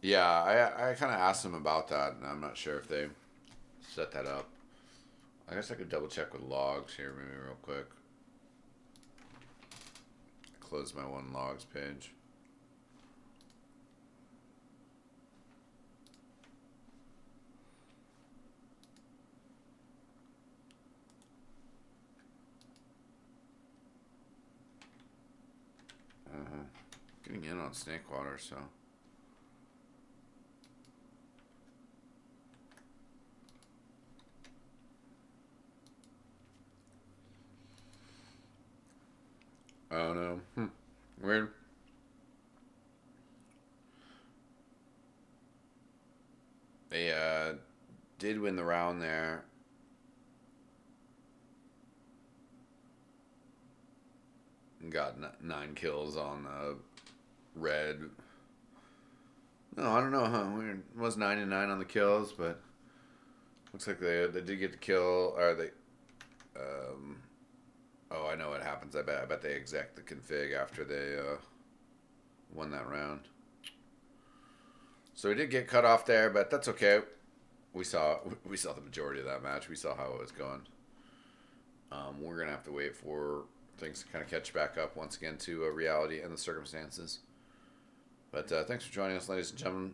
Yeah, I kind of asked them about that, and I'm not sure if they set that up. I guess I could double check with logs here maybe real quick. Close my one logs page. Getting in on Snakewater, so. Oh no. Weird. They did win the round there. Got 9 kills on red. No, I don't know, huh? Weird. It was 9-9 on the kills, but looks like they did get the kill. Or they, oh, I know what happens. I bet they exec the config after they won that round. So we did get cut off there, but that's okay. We saw the majority of that match. We saw how it was going. We're gonna have to wait for things to kind of catch back up once again to reality and the circumstances. But thanks for joining us, ladies and gentlemen.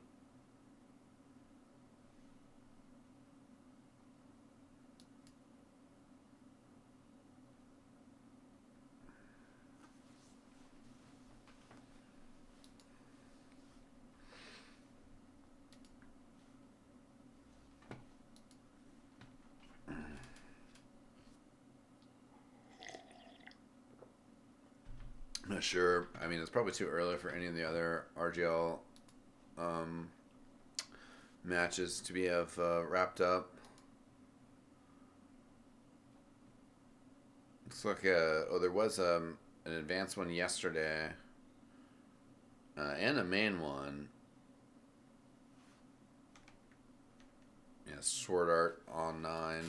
I'm not sure. I mean, it's probably too early for any of the other RGL matches to be wrapped up. Looks like oh, there was an advanced one yesterday and a main one. Yeah, Sword Art on 9.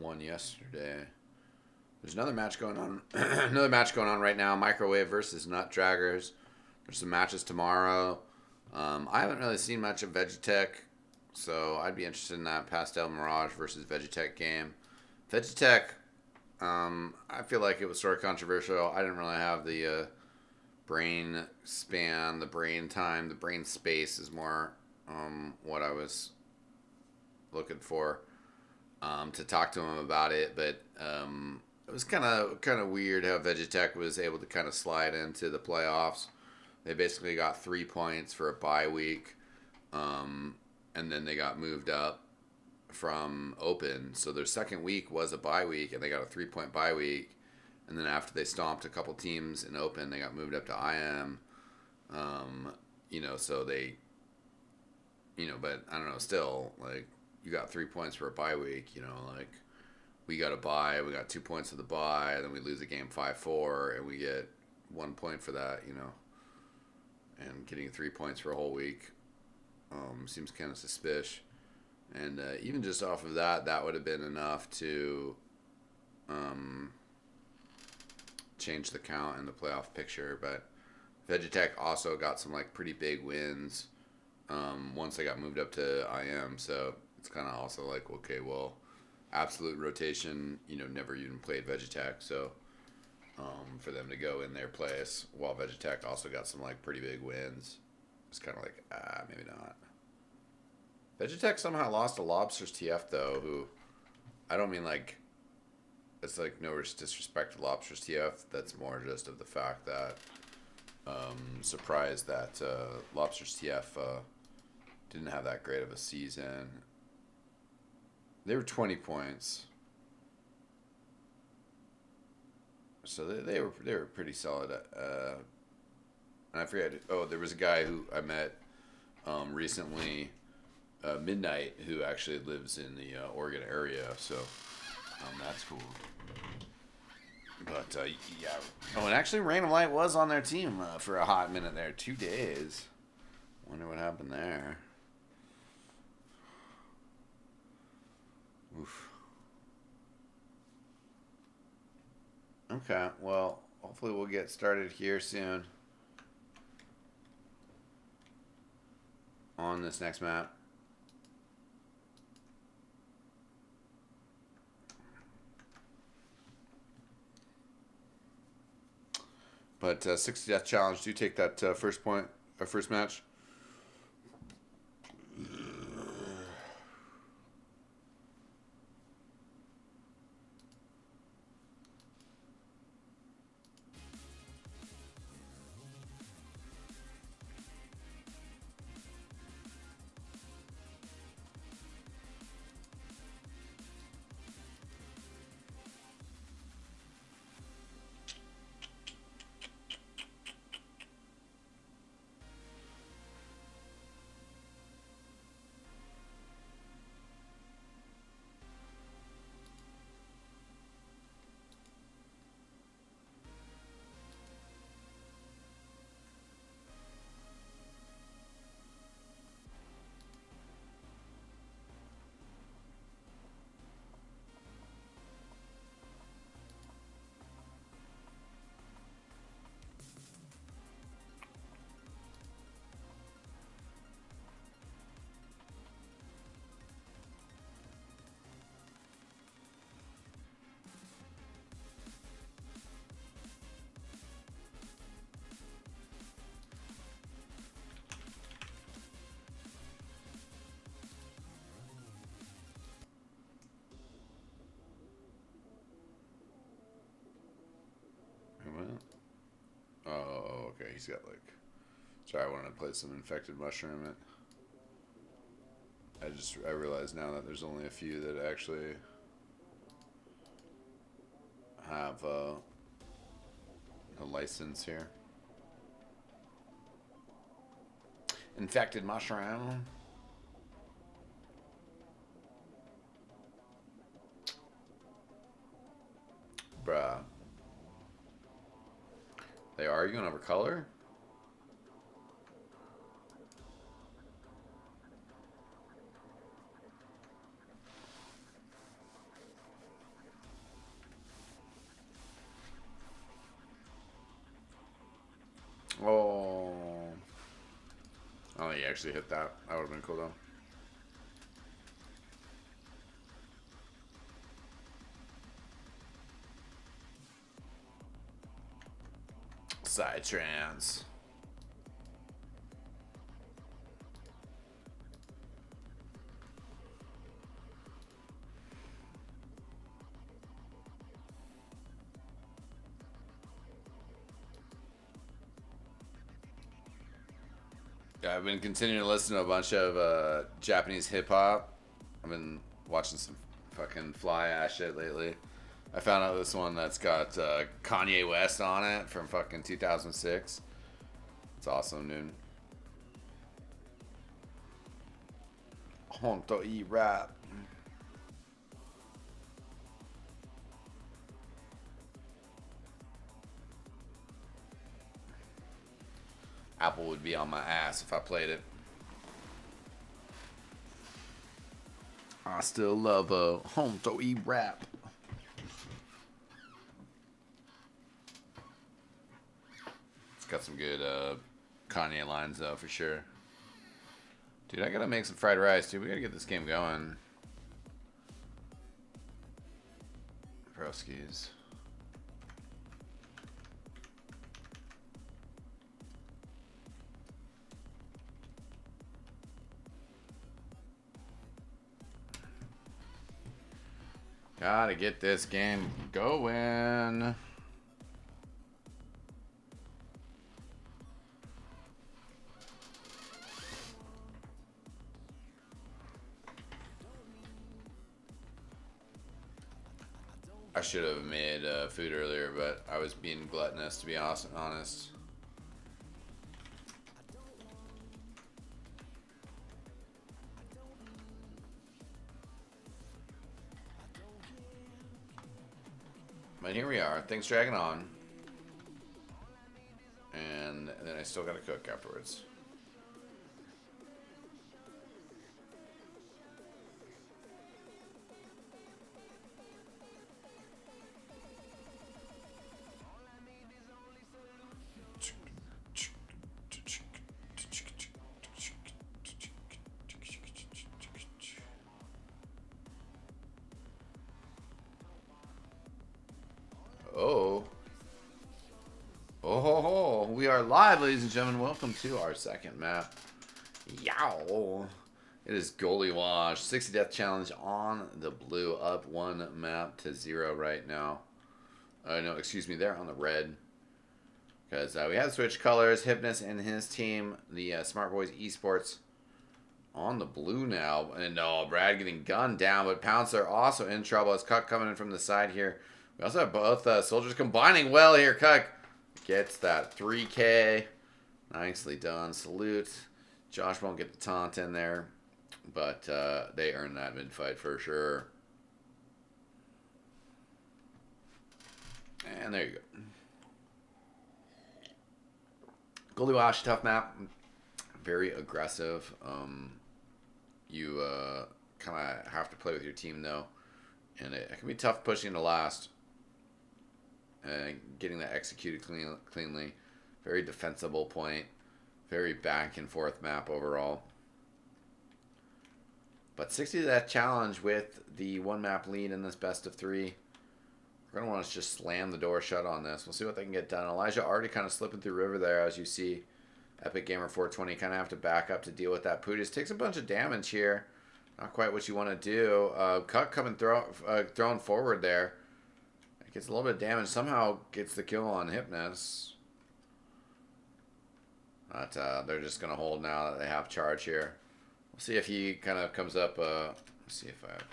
One yesterday. There's another match going on. Another match going on right now. Microwave versus Nut Draggers. There's some matches tomorrow. I haven't really seen much of Vegetech, so I'd be interested in that Pastel Mirage versus Vegetech game. Vegetech, I feel like it was sort of controversial. I didn't really have the brain span, the brain time, the brain space is more what I was looking for to talk to him about it, but it was kind of weird how Vegetech was able to kind of slide into the playoffs. They basically got 3 points for a bye week, and then they got moved up from Open. So their second week was a bye week, and they got a 3-point bye week. And then after they stomped a couple teams in Open, they got moved up to IM. So they, but I don't know, still, like, you got 3 points for a bye week, like, we got a bye, we got 2 points for the bye, and then we lose a game 5-4, and we get 1 point for that, and getting 3 points for a whole week seems kind of suspicious. And even just off of that would have been enough to change the count in the playoff picture. But Vegetech also got some like pretty big wins once they got moved up to IM. So it's kind of also like, okay, well, absolute rotation, never even played Vegetech. So for them to go in their place while Vegetech also got some like pretty big wins, it's kind of like, maybe not. Vegetech somehow lost to Lobsters TF though, who I don't mean like it's like no disrespect to Lobsters TF. That's more just of the fact that surprised that Lobsters TF didn't have that great of a season. They were 20 points, so they were pretty solid. And I forget. Oh, there was a guy who I met recently. Midnight, who actually lives in the Oregon area, so that's cool. But yeah. Oh, and actually, Rain of Light was on their team for a hot minute there, 2 days. Wonder what happened there. Oof. Okay, well, hopefully we'll get started here soon on this next map. But 60 Death Challenge, do take that first point, or first match. Oh, okay. He's got like. Sorry, I wanted to play some infected mushroom. I realize now that there's only a few that actually have a license here. Infected mushroom. Bruh. They arguing over color? he actually hit that. That would have been cool though. Side trans. Yeah, I've been continuing to listen to a bunch of Japanese hip hop. I've been watching some fucking fly ass shit lately. I found out this one that's got Kanye West on it from fucking 2006. It's awesome, dude. Honto E rap. Apple would be on my ass if I played it. I still love Honto E rap. It's got some good Kanye lines though, for sure. Dude, I gotta make some fried rice, dude. We gotta get this game going. Broskies. Gotta get this game going. I should have made food earlier, but I was being gluttonous, to be honest. But here we are, things dragging on. And then I still gotta cook afterwards. Oh, we are live, ladies and gentlemen. Welcome to our second map. Yow! It is goalie wash. 60 death challenge on the blue, up 1 map to 0 right now. No, excuse me, they're on the red. Because we have switched colors. Hypnus and his team, the Smart Boys Esports, on the blue now. And Brad getting gunned down, but Pouncer also in trouble. It's Cuck coming in from the side here. We also have both soldiers combining well here. Cuck gets that 3K. Nicely done. Salute. Josh won't get the taunt in there, but they earned that mid-fight for sure. And there you go. Goalie Wash, tough map. Very aggressive. You kind of have to play with your team, though. And it can be tough pushing to last. And getting that executed cleanly. Very defensible point. Very back and forth map overall. But 60 to that challenge with the 1 map lead in this best of 3. We're going to want to just slam the door shut on this. We'll see what they can get done. Elijah already kind of slipping through river there, as you see. Epic Gamer 420 kind of have to back up to deal with that. Pudis takes a bunch of damage here. Not quite what you want to do. Cuck coming thrown forward there. Gets a little bit of damage. Somehow gets the kill on Hypnus. But they're just going to hold now that they have charge here. We'll see if he kind of comes up. Let's see if I have...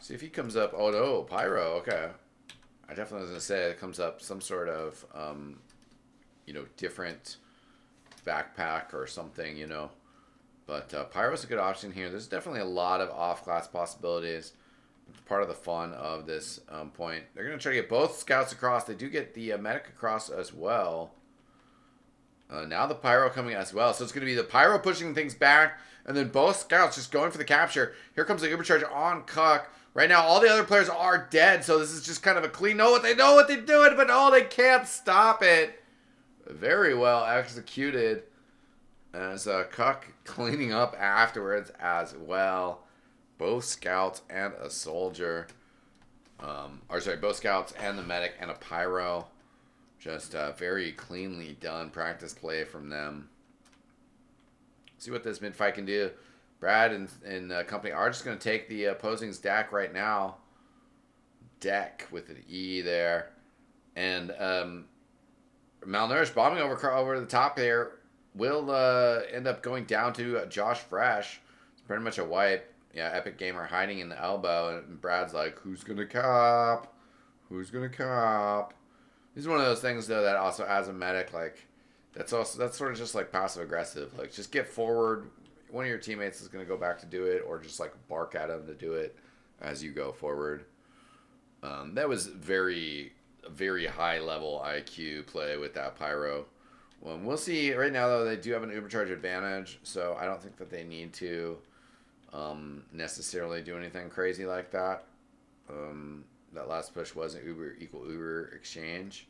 see if he comes up. Oh, no. Pyro. Okay. I definitely was going to say it comes up some sort of, different backpack or something, But Pyro's a good option here. There's definitely a lot of off-class possibilities. It's part of the fun of this point. They're going to try to get both scouts across. They do get the medic across as well. Now the Pyro coming as well. So it's going to be the Pyro pushing things back, and then both scouts just going for the capture. Here comes the Ubercharge on Cuck. Right now, all the other players are dead, so this is just kind of a clean... They know what they're doing, but they can't stop it. very well executed. As Cuck cleaning up afterwards as well. Both scouts and a soldier. Both scouts and the medic and a pyro. Just very cleanly done practice play from them. See what this mid fight can do. Brad and company are just going to take the opposing's deck right now. Deck with an E there. And Malnourished bombing over the top there will end up going down to Josh Fresh. It's pretty much a wipe. Yeah, Epic Gamer hiding in the elbow. And Brad's like, who's going to cop? Who's going to cop? This is one of those things, though, that also as a medic, like, that's sort of just like passive aggressive. Like, just get forward. One of your teammates is going to go back to do it, or just like bark at them to do it as you go forward. That was very high level IQ play with that pyro. Well, we'll see. Right now, though, they do have an ubercharge advantage, so I don't think that they need to necessarily do anything crazy like that. That last push was an Uber exchange.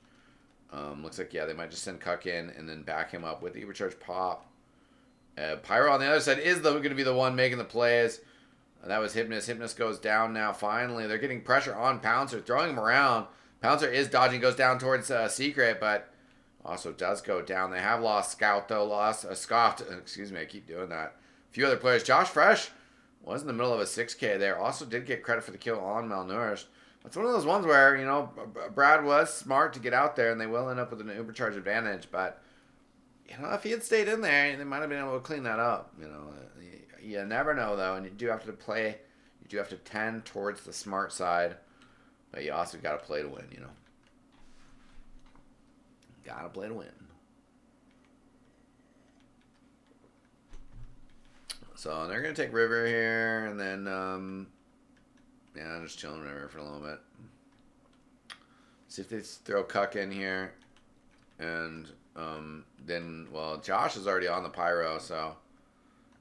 Looks like, yeah, they might just send Cuck in and then back him up with the ubercharge pop. Pyro on the other side is going to be the one making the plays. That was Hypnos. Hypnos goes down now. Finally, they're getting pressure on Pouncer, throwing him around. Pouncer is dodging, goes down towards Secret, but also does go down. They have lost Scout, though. Lost Scott. Excuse me, I keep doing that. A few other players. Josh Fresh was in the middle of a 6K there. Also did get credit for the kill on Malnourished. It's one of those ones where, you know, Brad was smart to get out there, and they will end up with an ubercharge advantage. But, you know, if he had stayed in there, they might have been able to clean that up. You know, you never know, though, and you do have to play. You do have to tend towards the smart side, but you also got to play to win, you know. Got to play to win. So they're going to take River here, and then, yeah, I'm just chilling River for a little bit. See if they throw Cuck in here. And then, well, Josh is already on the pyro, so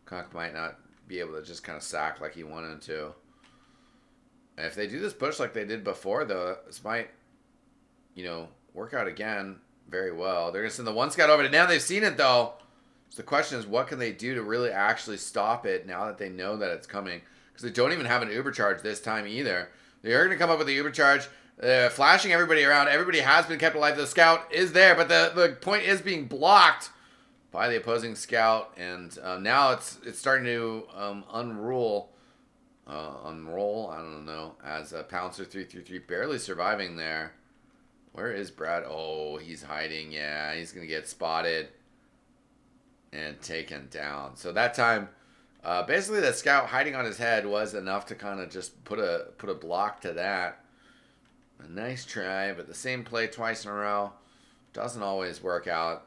Cuck might not be able to just kind of sack like he wanted to. And if they do this push like they did before, though, this might, you know, work out again very well. They're going to send the one scout over to now. They've seen it, though. So the question is, what can they do to really actually stop it now that they know that it's coming? Because they don't even have an ubercharge this time either. They are going to come up with the ubercharge, flashing everybody around. Everybody has been kept alive. The scout is there, but the point is being blocked by the opposing scout. And now it's starting to unroll, I don't know, as Pouncer 333 barely surviving there. Where is Brad? Oh, he's hiding. Yeah, he's going to get spotted and taken down. So that time, basically the scout hiding on his head was enough to kind of just put a block to that. A nice try, but the same play twice in a row doesn't always work out.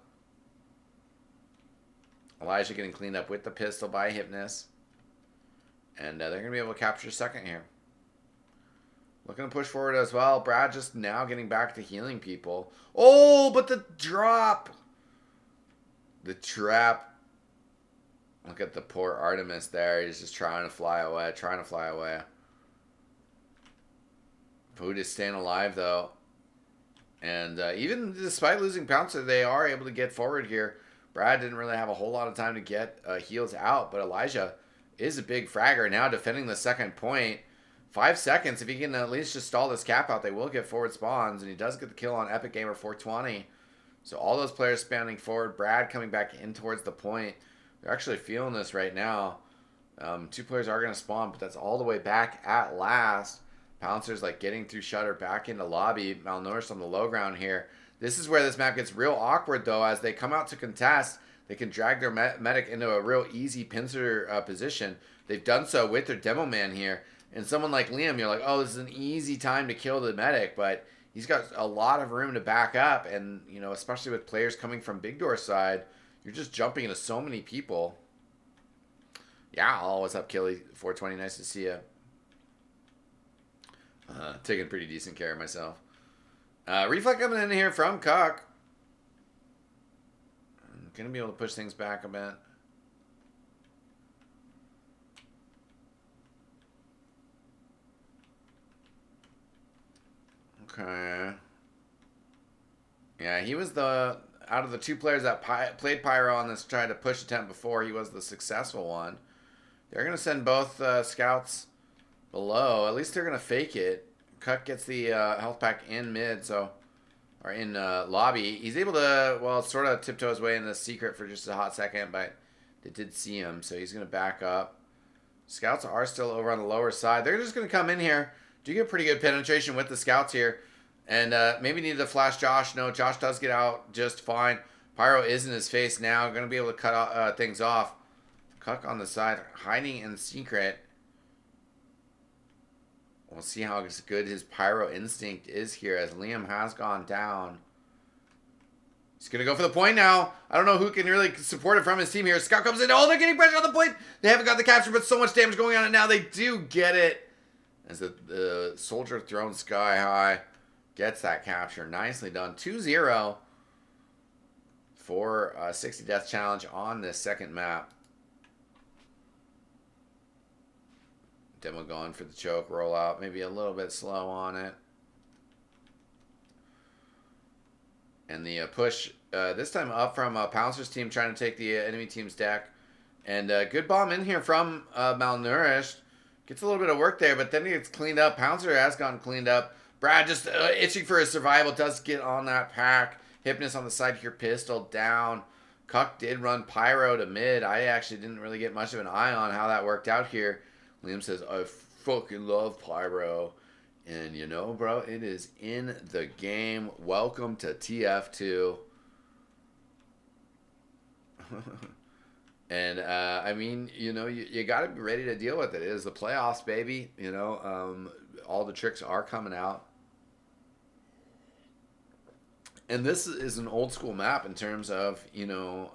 Elijah getting cleaned up with the pistol by Hypnos. And they're going to be able to capture second here. Looking to push forward as well. Brad just now getting back to healing people. Oh, but the drop. The trap. Look at the poor Artemis there. He's just trying to fly away. Food is staying alive, though. And even despite losing Pouncer, they are able to get forward here. Brad didn't really have a whole lot of time to get heals out, but Elijah is a big fragger now defending the second point. 5 seconds. If he can at least just stall this cap out, they will get forward spawns, and he does get the kill on Epic Gamer 420. So all those players spanning forward. Brad coming back in towards the point. They're actually feeling this right now. 2 players are going to spawn, but that's all the way back at last. Pouncer's like getting through Shutter back into lobby. Malnourished on the low ground here. This is where this map gets real awkward, though. As they come out to contest, they can drag their medic into a real easy pincer position. They've done so with their demo man here. And someone like Liam, you're like, oh, this is an easy time to kill the medic, but he's got a lot of room to back up, and, you know, especially with players coming from Big Door side, you're just jumping into so many people. Yeah, oh, what's up, Killy? 420, nice to see you. Taking pretty decent care of myself. Reflect coming in here from Cuck. Gonna be able to push things back a bit. Okay. Yeah, he was the out of the two players that played Pyro on this, tried to push attempt before, he was the successful one. They're going to send both scouts below. At least they're going to fake it. Cuck gets the health pack in mid, so, or in lobby. He's able to, well, sort of tiptoe his way in the secret for just a hot second, but they did see him, so he's going to back up. Scouts are still over on the lower side. They're just going to come in here. Do get pretty good penetration with the scouts here. And maybe need to flash Josh. No, Josh does get out just fine. Pyro is in his face now. Going to be able to cut things off. Cuck on the side, hiding in secret. We'll see how good his Pyro instinct is here as Liam has gone down. He's going to go for the point now. I don't know who can really support it from his team here. Scout comes in. Oh, they're getting pressure on the point. They haven't got the capture, but so much damage going on, and now they do get it. As the soldier thrown sky high gets that capture. Nicely done. 2-0 for 60 Death Challenge on this second map. Demo going for the choke rollout. Maybe a little bit slow on it. And the push, this time up from Pouncer's team, trying to take the enemy team's deck. And good bomb in here from Malnourished. Gets a little bit of work there, but then he gets cleaned up. Pouncer has gotten cleaned up. Brad just itching for his survival. Does get on that pack. Hypnus on the side here. Pistol down. Cuck did run Pyro to mid. I actually didn't really get much of an eye on how that worked out here. Liam says, I fucking love Pyro. And you know, bro, it is in the game. Welcome to TF2. And, I mean, you know, you got to be ready to deal with it. It is the playoffs, baby. You know, all the tricks are coming out. And this is an old school map in terms of, you know,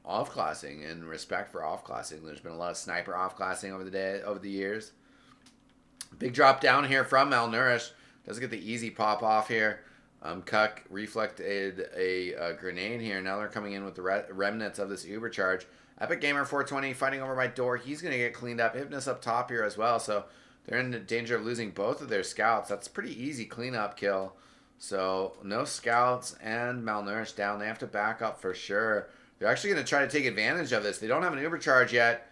off-classing and respect for off-classing. There's been a lot of sniper off-classing over the years. Big drop down here from Malnourished. Doesn't get the easy pop off here. Cuck reflected a grenade here. Now they're coming in with the remnants of this Uber charge. Epic Gamer 420 fighting over my door. He's going to get cleaned up. Hypnus up top here as well. So they're in danger of losing both of their scouts. That's a pretty easy cleanup kill. So no scouts and Malnourished down. They have to back up for sure. They're actually going to try to take advantage of this. They don't have an Uber charge yet.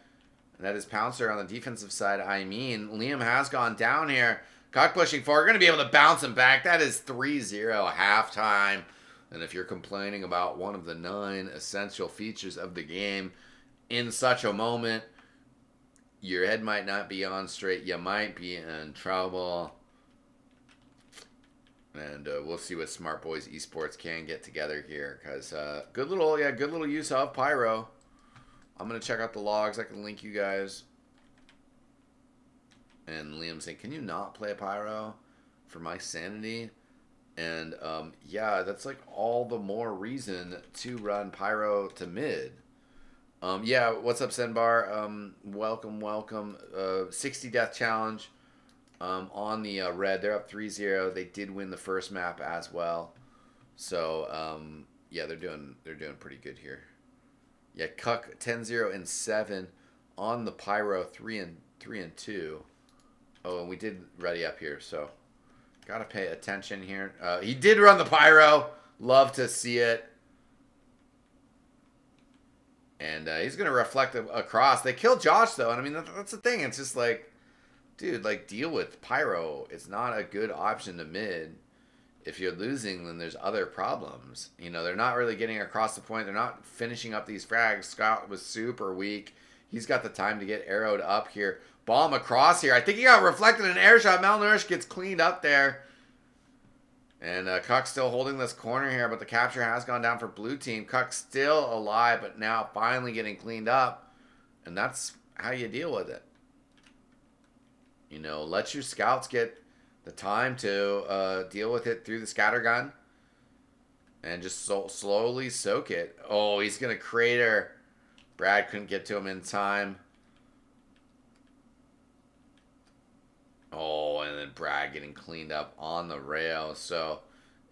And that is Pouncer on the defensive side. I mean, Liam has gone down here. Cuck pushing forward. Going to be able to bounce him back. That is 3-0 halftime. And if you're complaining about one of the 9 essential features of the game in such a moment, your head might not be on straight. You might be in trouble. And we'll see what Smart Boys Esports can get together here. Because good little use of Pyro. I'm going to check out the logs. I can link you guys. And Liam saying, can you not play a Pyro for my sanity? And yeah, that's like all the more reason to run Pyro to mid. Yeah, what's up, Senbar? Welcome. 60 Death Challenge on the red. They're up 3-0. They did win the first map as well. So, yeah, they're doing pretty good here. Yeah, Cuck 10-0 and 7 on the Pyro 3-2. Oh, and we did ready up here, so gotta pay attention here. He did run the Pyro. Love to see it. And he's gonna reflect across. They killed Josh though, and I mean that's the thing. It's just like, dude, like deal with Pyro. It's not a good option to mid. If you're losing, then there's other problems. You know, they're not really getting across the point. They're not finishing up these frags. Scott was super weak. He's got the time to get arrowed up here. Bomb across here. I think he got reflected in an air shot. Malnourished gets cleaned up there. And Cuck still holding this corner here, but the capture has gone down for blue team. Cuck still alive, but now finally getting cleaned up. And that's how you deal with it. You know, let your scouts get the time to deal with it through the scattergun. And just slowly soak it. Oh, he's going to crater. Brad couldn't get to him in time. Oh, and then Brad getting cleaned up on the rail. So,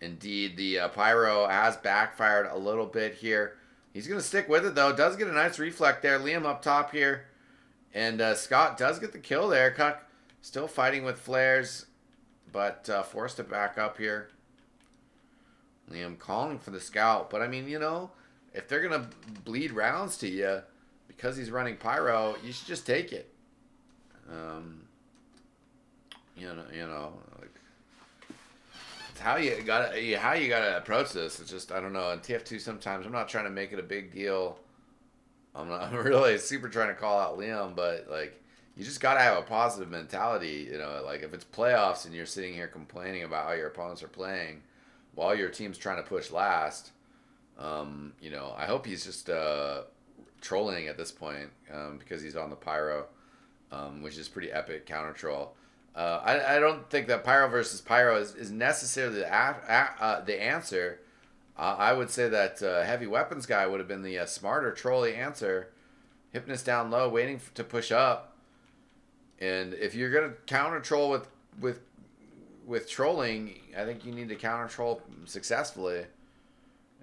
indeed, the Pyro has backfired a little bit here. He's going to stick with it, though. Does get a nice reflect there. Liam up top here. And Scott does get the kill there. Cuck still fighting with flares, but forced to back up here. Liam calling for the scout. But, I mean, you know, if they're going to bleed rounds to you because he's running pyro, you should just take it. Like, it's how you gotta approach this. It's just, I don't know. In TF2 sometimes, I'm not trying to make it a big deal. I'm really super trying to call out Liam, but, like, you just got to have a positive mentality, you know, like if it's playoffs and you're sitting here complaining about how your opponents are playing while your team's trying to push last, you know, I hope he's just trolling at this point because he's on the pyro, which is pretty epic counter troll. I don't think that pyro versus pyro is necessarily the answer. I would say that heavy weapons guy would have been the smarter trolly answer. Hypnus down low, waiting to push up. And if you're gonna counter troll with trolling, I think you need to counter troll successfully.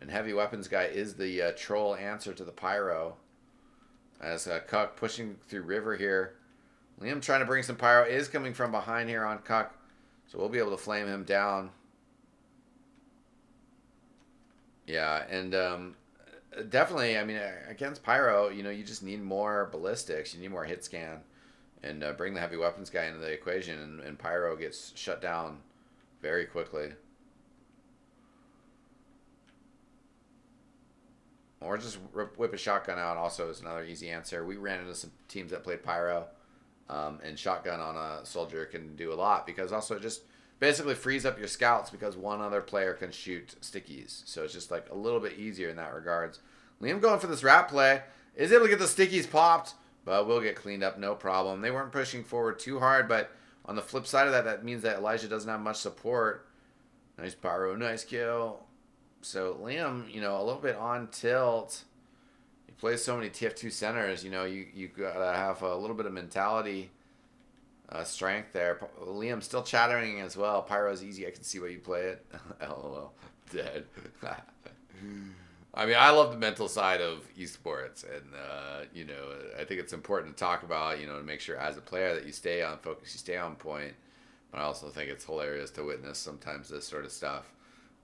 And heavy weapons guy is the troll answer to the pyro. As Cuck pushing through river here. Liam trying to bring some pyro is coming from behind here on Cuck, so we'll be able to flame him down. Yeah, and definitely, I mean, against pyro, you know, you just need more ballistics. You need more hit scan. And bring the heavy weapons guy into the equation, and pyro gets shut down very quickly. Or just whip a shotgun out also is another easy answer. We ran into some teams that played pyro, and shotgun on a soldier can do a lot, because also it just basically frees up your scouts because one other player can shoot stickies. So it's just like a little bit easier in that regards. Liam going for this wrap play. Is able to get the stickies popped. But we'll get cleaned up, no problem. They weren't pushing forward too hard, but on the flip side of that, that means that Elijah doesn't have much support. Nice pyro, nice kill. So Liam, you know, a little bit on tilt. He plays so many TF2 centers, you know, you gotta have a little bit of mentality, strength there. Liam still chattering as well. Pyro's easy, I can see why you play it. LOL, dead. I mean, I love the mental side of esports, and you know, I think it's important to talk about, you know, to make sure as a player that you stay on focus, you stay on point. But I also think it's hilarious to witness sometimes this sort of stuff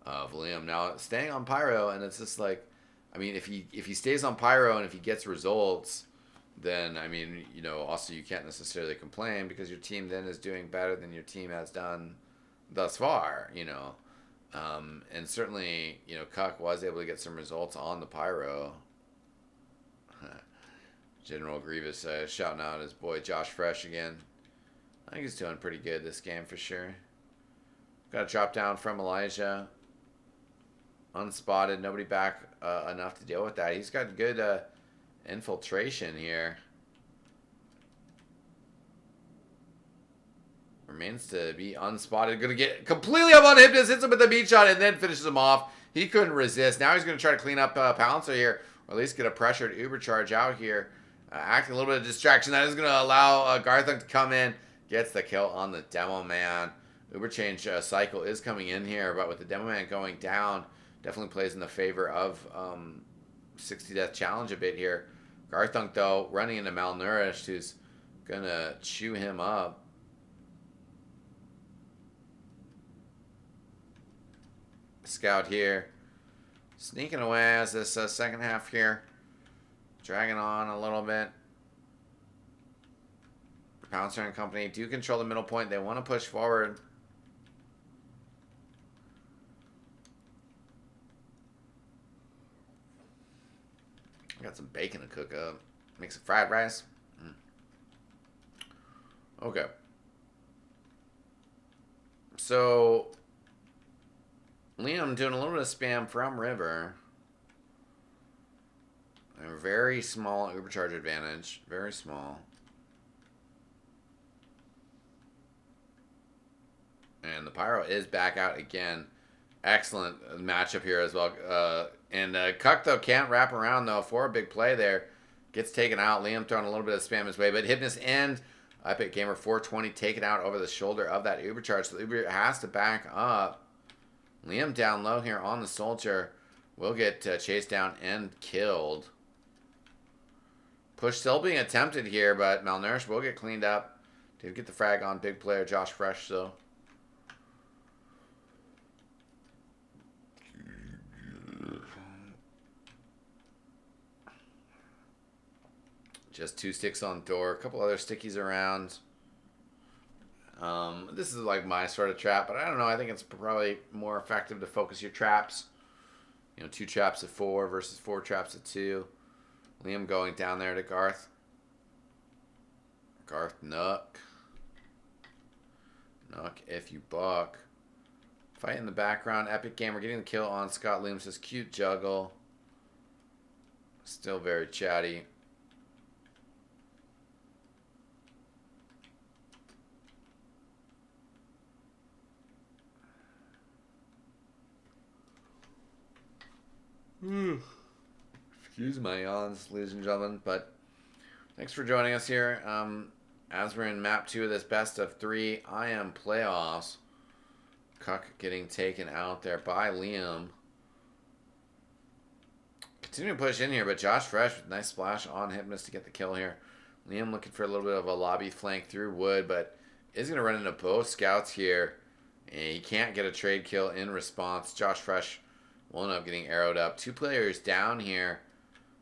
of Liam now staying on pyro, and it's just like, I mean, if he stays on pyro and if he gets results, then I mean, you know, also you can't necessarily complain because your team then is doing better than your team has done thus far, you know. And certainly, you know, Cuck was able to get some results on the pyro. General Grievous shouting out his boy Josh Fresh again. I think he's doing pretty good this game for sure. Got a drop down from Elijah. Unspotted, nobody back enough to deal with that. He's got good infiltration here. Remains to be unspotted. Going to get completely up on Hypnus. Hits him with the beat shot and then finishes him off. He couldn't resist. Now he's going to try to clean up Pouncer here. Or at least get a pressured Uber charge out here. Acting a little bit of distraction. That is going to allow Garthunk to come in. Gets the kill on the Demo Man. Uber change cycle is coming in here. But with the Demo Man going down, definitely plays in the favor of 60 Death Challenge a bit here. Garthunk, though, running into Malnourished, who's going to chew him up. Scout here, sneaking away as this second half here, dragging on a little bit. Pouncer and company do control the middle point. They want to push forward. I got some bacon to cook up. Make some fried rice. Okay. So Liam doing a little bit of spam from river. A very small overcharge advantage. Very small. And the Pyro is back out again. Excellent matchup here as well. Cuck, though, can't wrap around, though, for a big play there. Gets taken out. Liam throwing a little bit of spam his way. But Hypnus and Epic Gamer 420 taken out over the shoulder of that Uber charge. So Uber has to back up. Liam down low here on the soldier. Will get chased down and killed. Push still being attempted here, but Malnourished will get cleaned up. Did get the frag on big player Josh Fresh, though. Just 2 sticks on door. A couple other stickies around. This is like my sort of trap, but I don't know. I think it's probably more effective to focus your traps. 2 traps of 4 versus 4 traps of 2. Liam going down there to Garth. Garth Nook. Nook if you buck. Fight in the background. Epic Gamer getting the kill on Scott. Liam says cute juggle. Still very chatty. Excuse my yawns, ladies and gentlemen, but thanks for joining us here. As we're in map 2 of this best of 3 IM playoffs, Cuck getting taken out there by Liam. Continue to push in here, but Josh Fresh with a nice splash on Hypnus to get the kill here. Liam looking for a little bit of a lobby flank through wood, but is going to run into both scouts here. And he can't get a trade kill in response. Josh Fresh will end up getting arrowed up. 2 players down here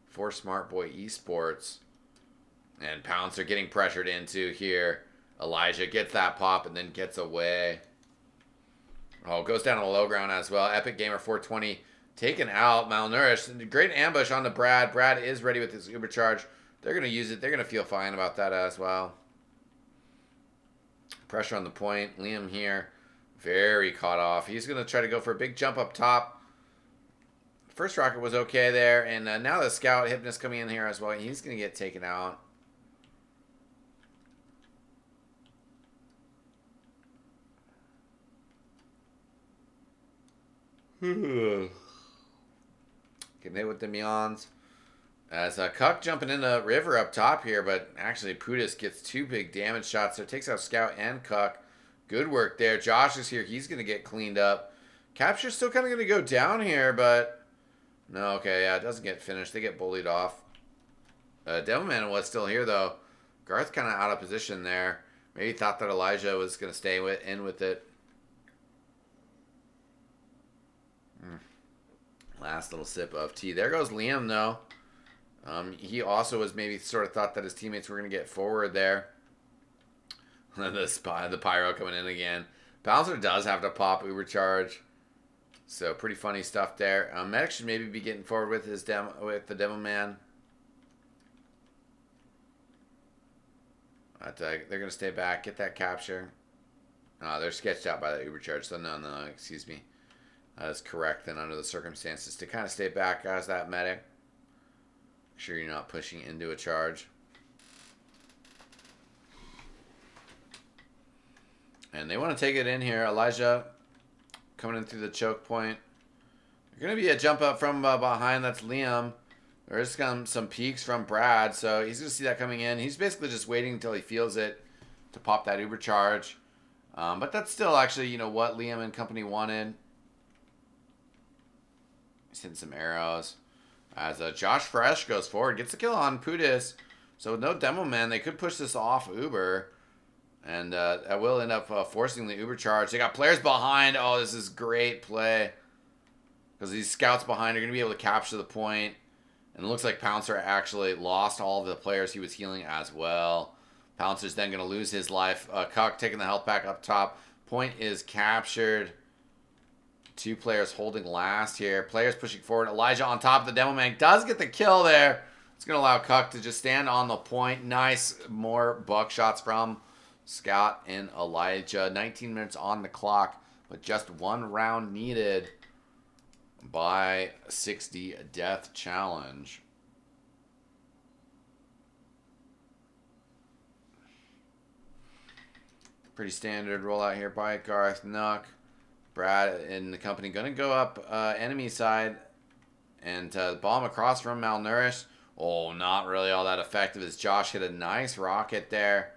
for Smart Boy Esports. And Pouncer getting pressured into here. Elijah gets that pop and then gets away. Oh, goes down to the low ground as well. Epic Gamer 420 taken out. Malnourished. Great ambush on the Brad. Brad is ready with his Uber charge. They're going to use it. They're going to feel fine about that as well. Pressure on the point. Liam here. Very caught off. He's going to try to go for a big jump up top. First rocket was okay there. And now the scout Hypnus coming in here as well. He's going to get taken out. Getting hit with the Meons. As Cuck jumping in the river up top here, but actually Pudis gets 2 big damage shots there. Takes out Scout and Cuck. Good work there. Josh is here. He's going to get cleaned up. Capture's still kind of going to go down here, but no, okay, yeah, it doesn't get finished. They get bullied off. Devilman was still here, though. Garth kind of out of position there. Maybe thought that Elijah was going to stay in with it. Last little sip of tea. There goes Liam, though. He also was maybe sort of thought that his teammates were going to get forward there. The Pyro coming in again. Bouncer does have to pop Uber charge. So pretty funny stuff there. Medic should maybe be getting forward with his with the Devil Man. But, they're going to stay back, get that capture. They're sketched out by the Uber charge. So no, excuse me. That is correct then under the circumstances to kind of stay back as that medic. Make sure you're not pushing into a charge. And they want to take it in here. Elijah coming in through the choke point. There's going to be a jump up from behind. That's Liam. There's some peeks from Brad. So he's going to see that coming in. He's basically just waiting until he feels it to pop that Uber charge. But that's still actually, what Liam and company wanted. He's hitting some arrows. As Josh Fresh goes forward. Gets the kill on Pudis. So with no Demo Man, they could push this off Uber. And that will end up forcing the Uber charge. They got players behind. Oh, this is great play. Because these scouts behind are going to be able to capture the point. And it looks like Pouncer actually lost all of the players he was healing as well. Pouncer's then going to lose his life. Cuck taking the health pack up top. Point is captured. 2 players holding last here. Players pushing forward. Elijah on top of the Demo Man does get the kill there. It's going to allow Cuck to just stand on the point. Nice. More buckshots from Scott and Elijah. 19 minutes on the clock, but just 1 round needed by 60 Death Challenge. Pretty standard rollout here by Garth Nook. Brad and the company going to go up enemy side and bomb across from Malnourished. Oh, not really all that effective as Josh hit a nice rocket there.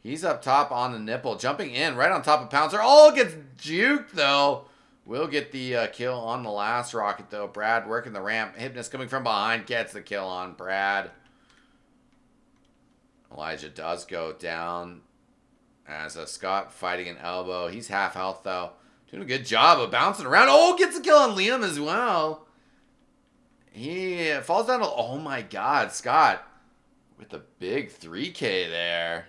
He's up top on the nipple, jumping in right on top of Pouncer. Oh, gets juked, though. Will get the kill on the last rocket, though. Brad working the ramp. Hypnus coming from behind gets the kill on Brad. Elijah does go down as Scott fighting an elbow. He's half health, though. Doing a good job of bouncing around. Oh, gets a kill on Liam as well. He falls down to... Oh, my God. Scott with the big 3K there.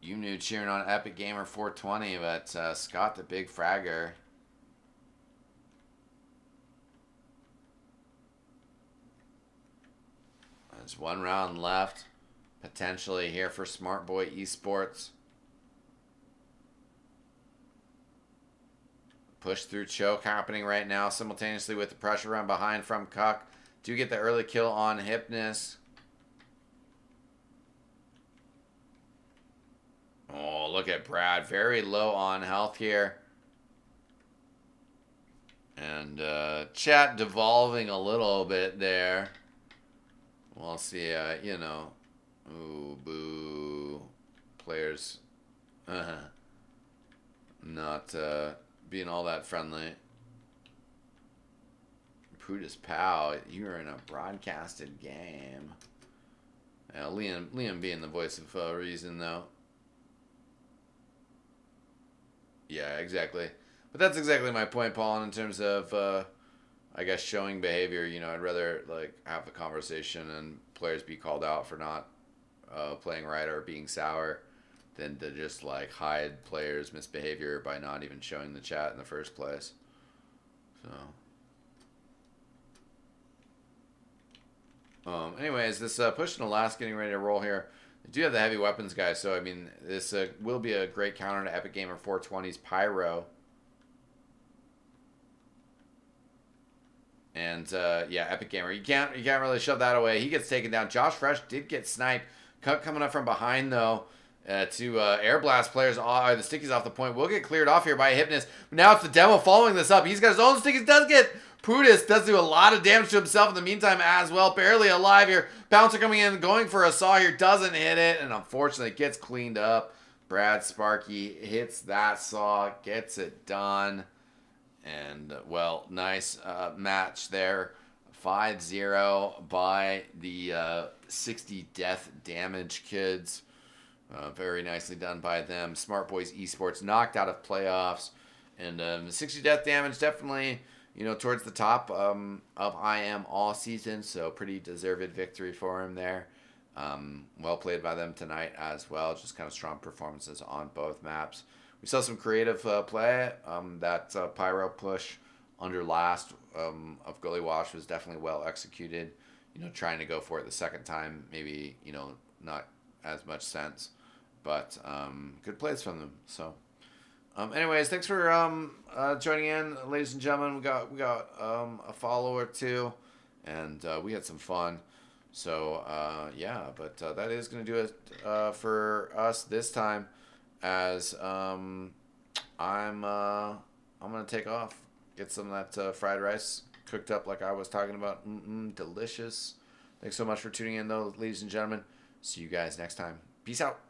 You knew cheering on Epic Gamer 420, but Scott the big fragger. There's one round left, potentially here for Smart Boy Esports. Push through choke happening right now, simultaneously with the pressure run behind from Cuck. Do get the early kill on Hypnus. Oh, look at Brad. Very low on health here. And chat devolving a little bit there. We'll see, you know. Ooh, boo. Players not being all that friendly. Prudis Pow, you're in a broadcasted game. Liam being the voice of reason, though. Yeah, exactly. But that's exactly my point, Paul, in terms of, I guess, showing behavior. You know, I'd rather, like, have the conversation and players be called out for not playing right or being sour than to just, like, hide players' misbehavior by not even showing the chat in the first place. So... anyways, this push in the last getting ready to roll here. I do have the heavy weapons guy, so I mean, this will be a great counter to Epic Gamer 420's Pyro. And yeah, Epic Gamer, you can't really shove that away. He gets taken down. Josh Fresh did get sniped. Cut coming up from behind though. To air blast players, the stickies off the point will get cleared off here by Hypnus. Now it's the demo following this up. He's got his own stickies. Does get Prudis, does do a lot of damage to himself in the meantime as well. Barely alive here. Bouncer coming in, going for a saw here, doesn't hit it, and unfortunately gets cleaned up. Brad Sparky hits that saw, gets it done, and well, nice match there. 5-0 by the 60 death damage kids. Very nicely done by them. Smart Boys Esports knocked out of playoffs. And 60 death damage definitely, you know, towards the top of IM all season. So pretty deserved victory for him there. Well played by them tonight as well. Just kind of strong performances on both maps. We saw some creative play. That Pyro push under last of Gully Wash was definitely well executed. You know, trying to go for it the second time, maybe, you know, not as much sense. But good plays from them. So, anyways, thanks for joining in, ladies and gentlemen. We got a follow or two, and we had some fun. So yeah, but that is gonna do it for us this time. As I'm gonna take off, get some of that fried rice cooked up like I was talking about. Delicious. Thanks so much for tuning in, though, ladies and gentlemen. See you guys next time. Peace out.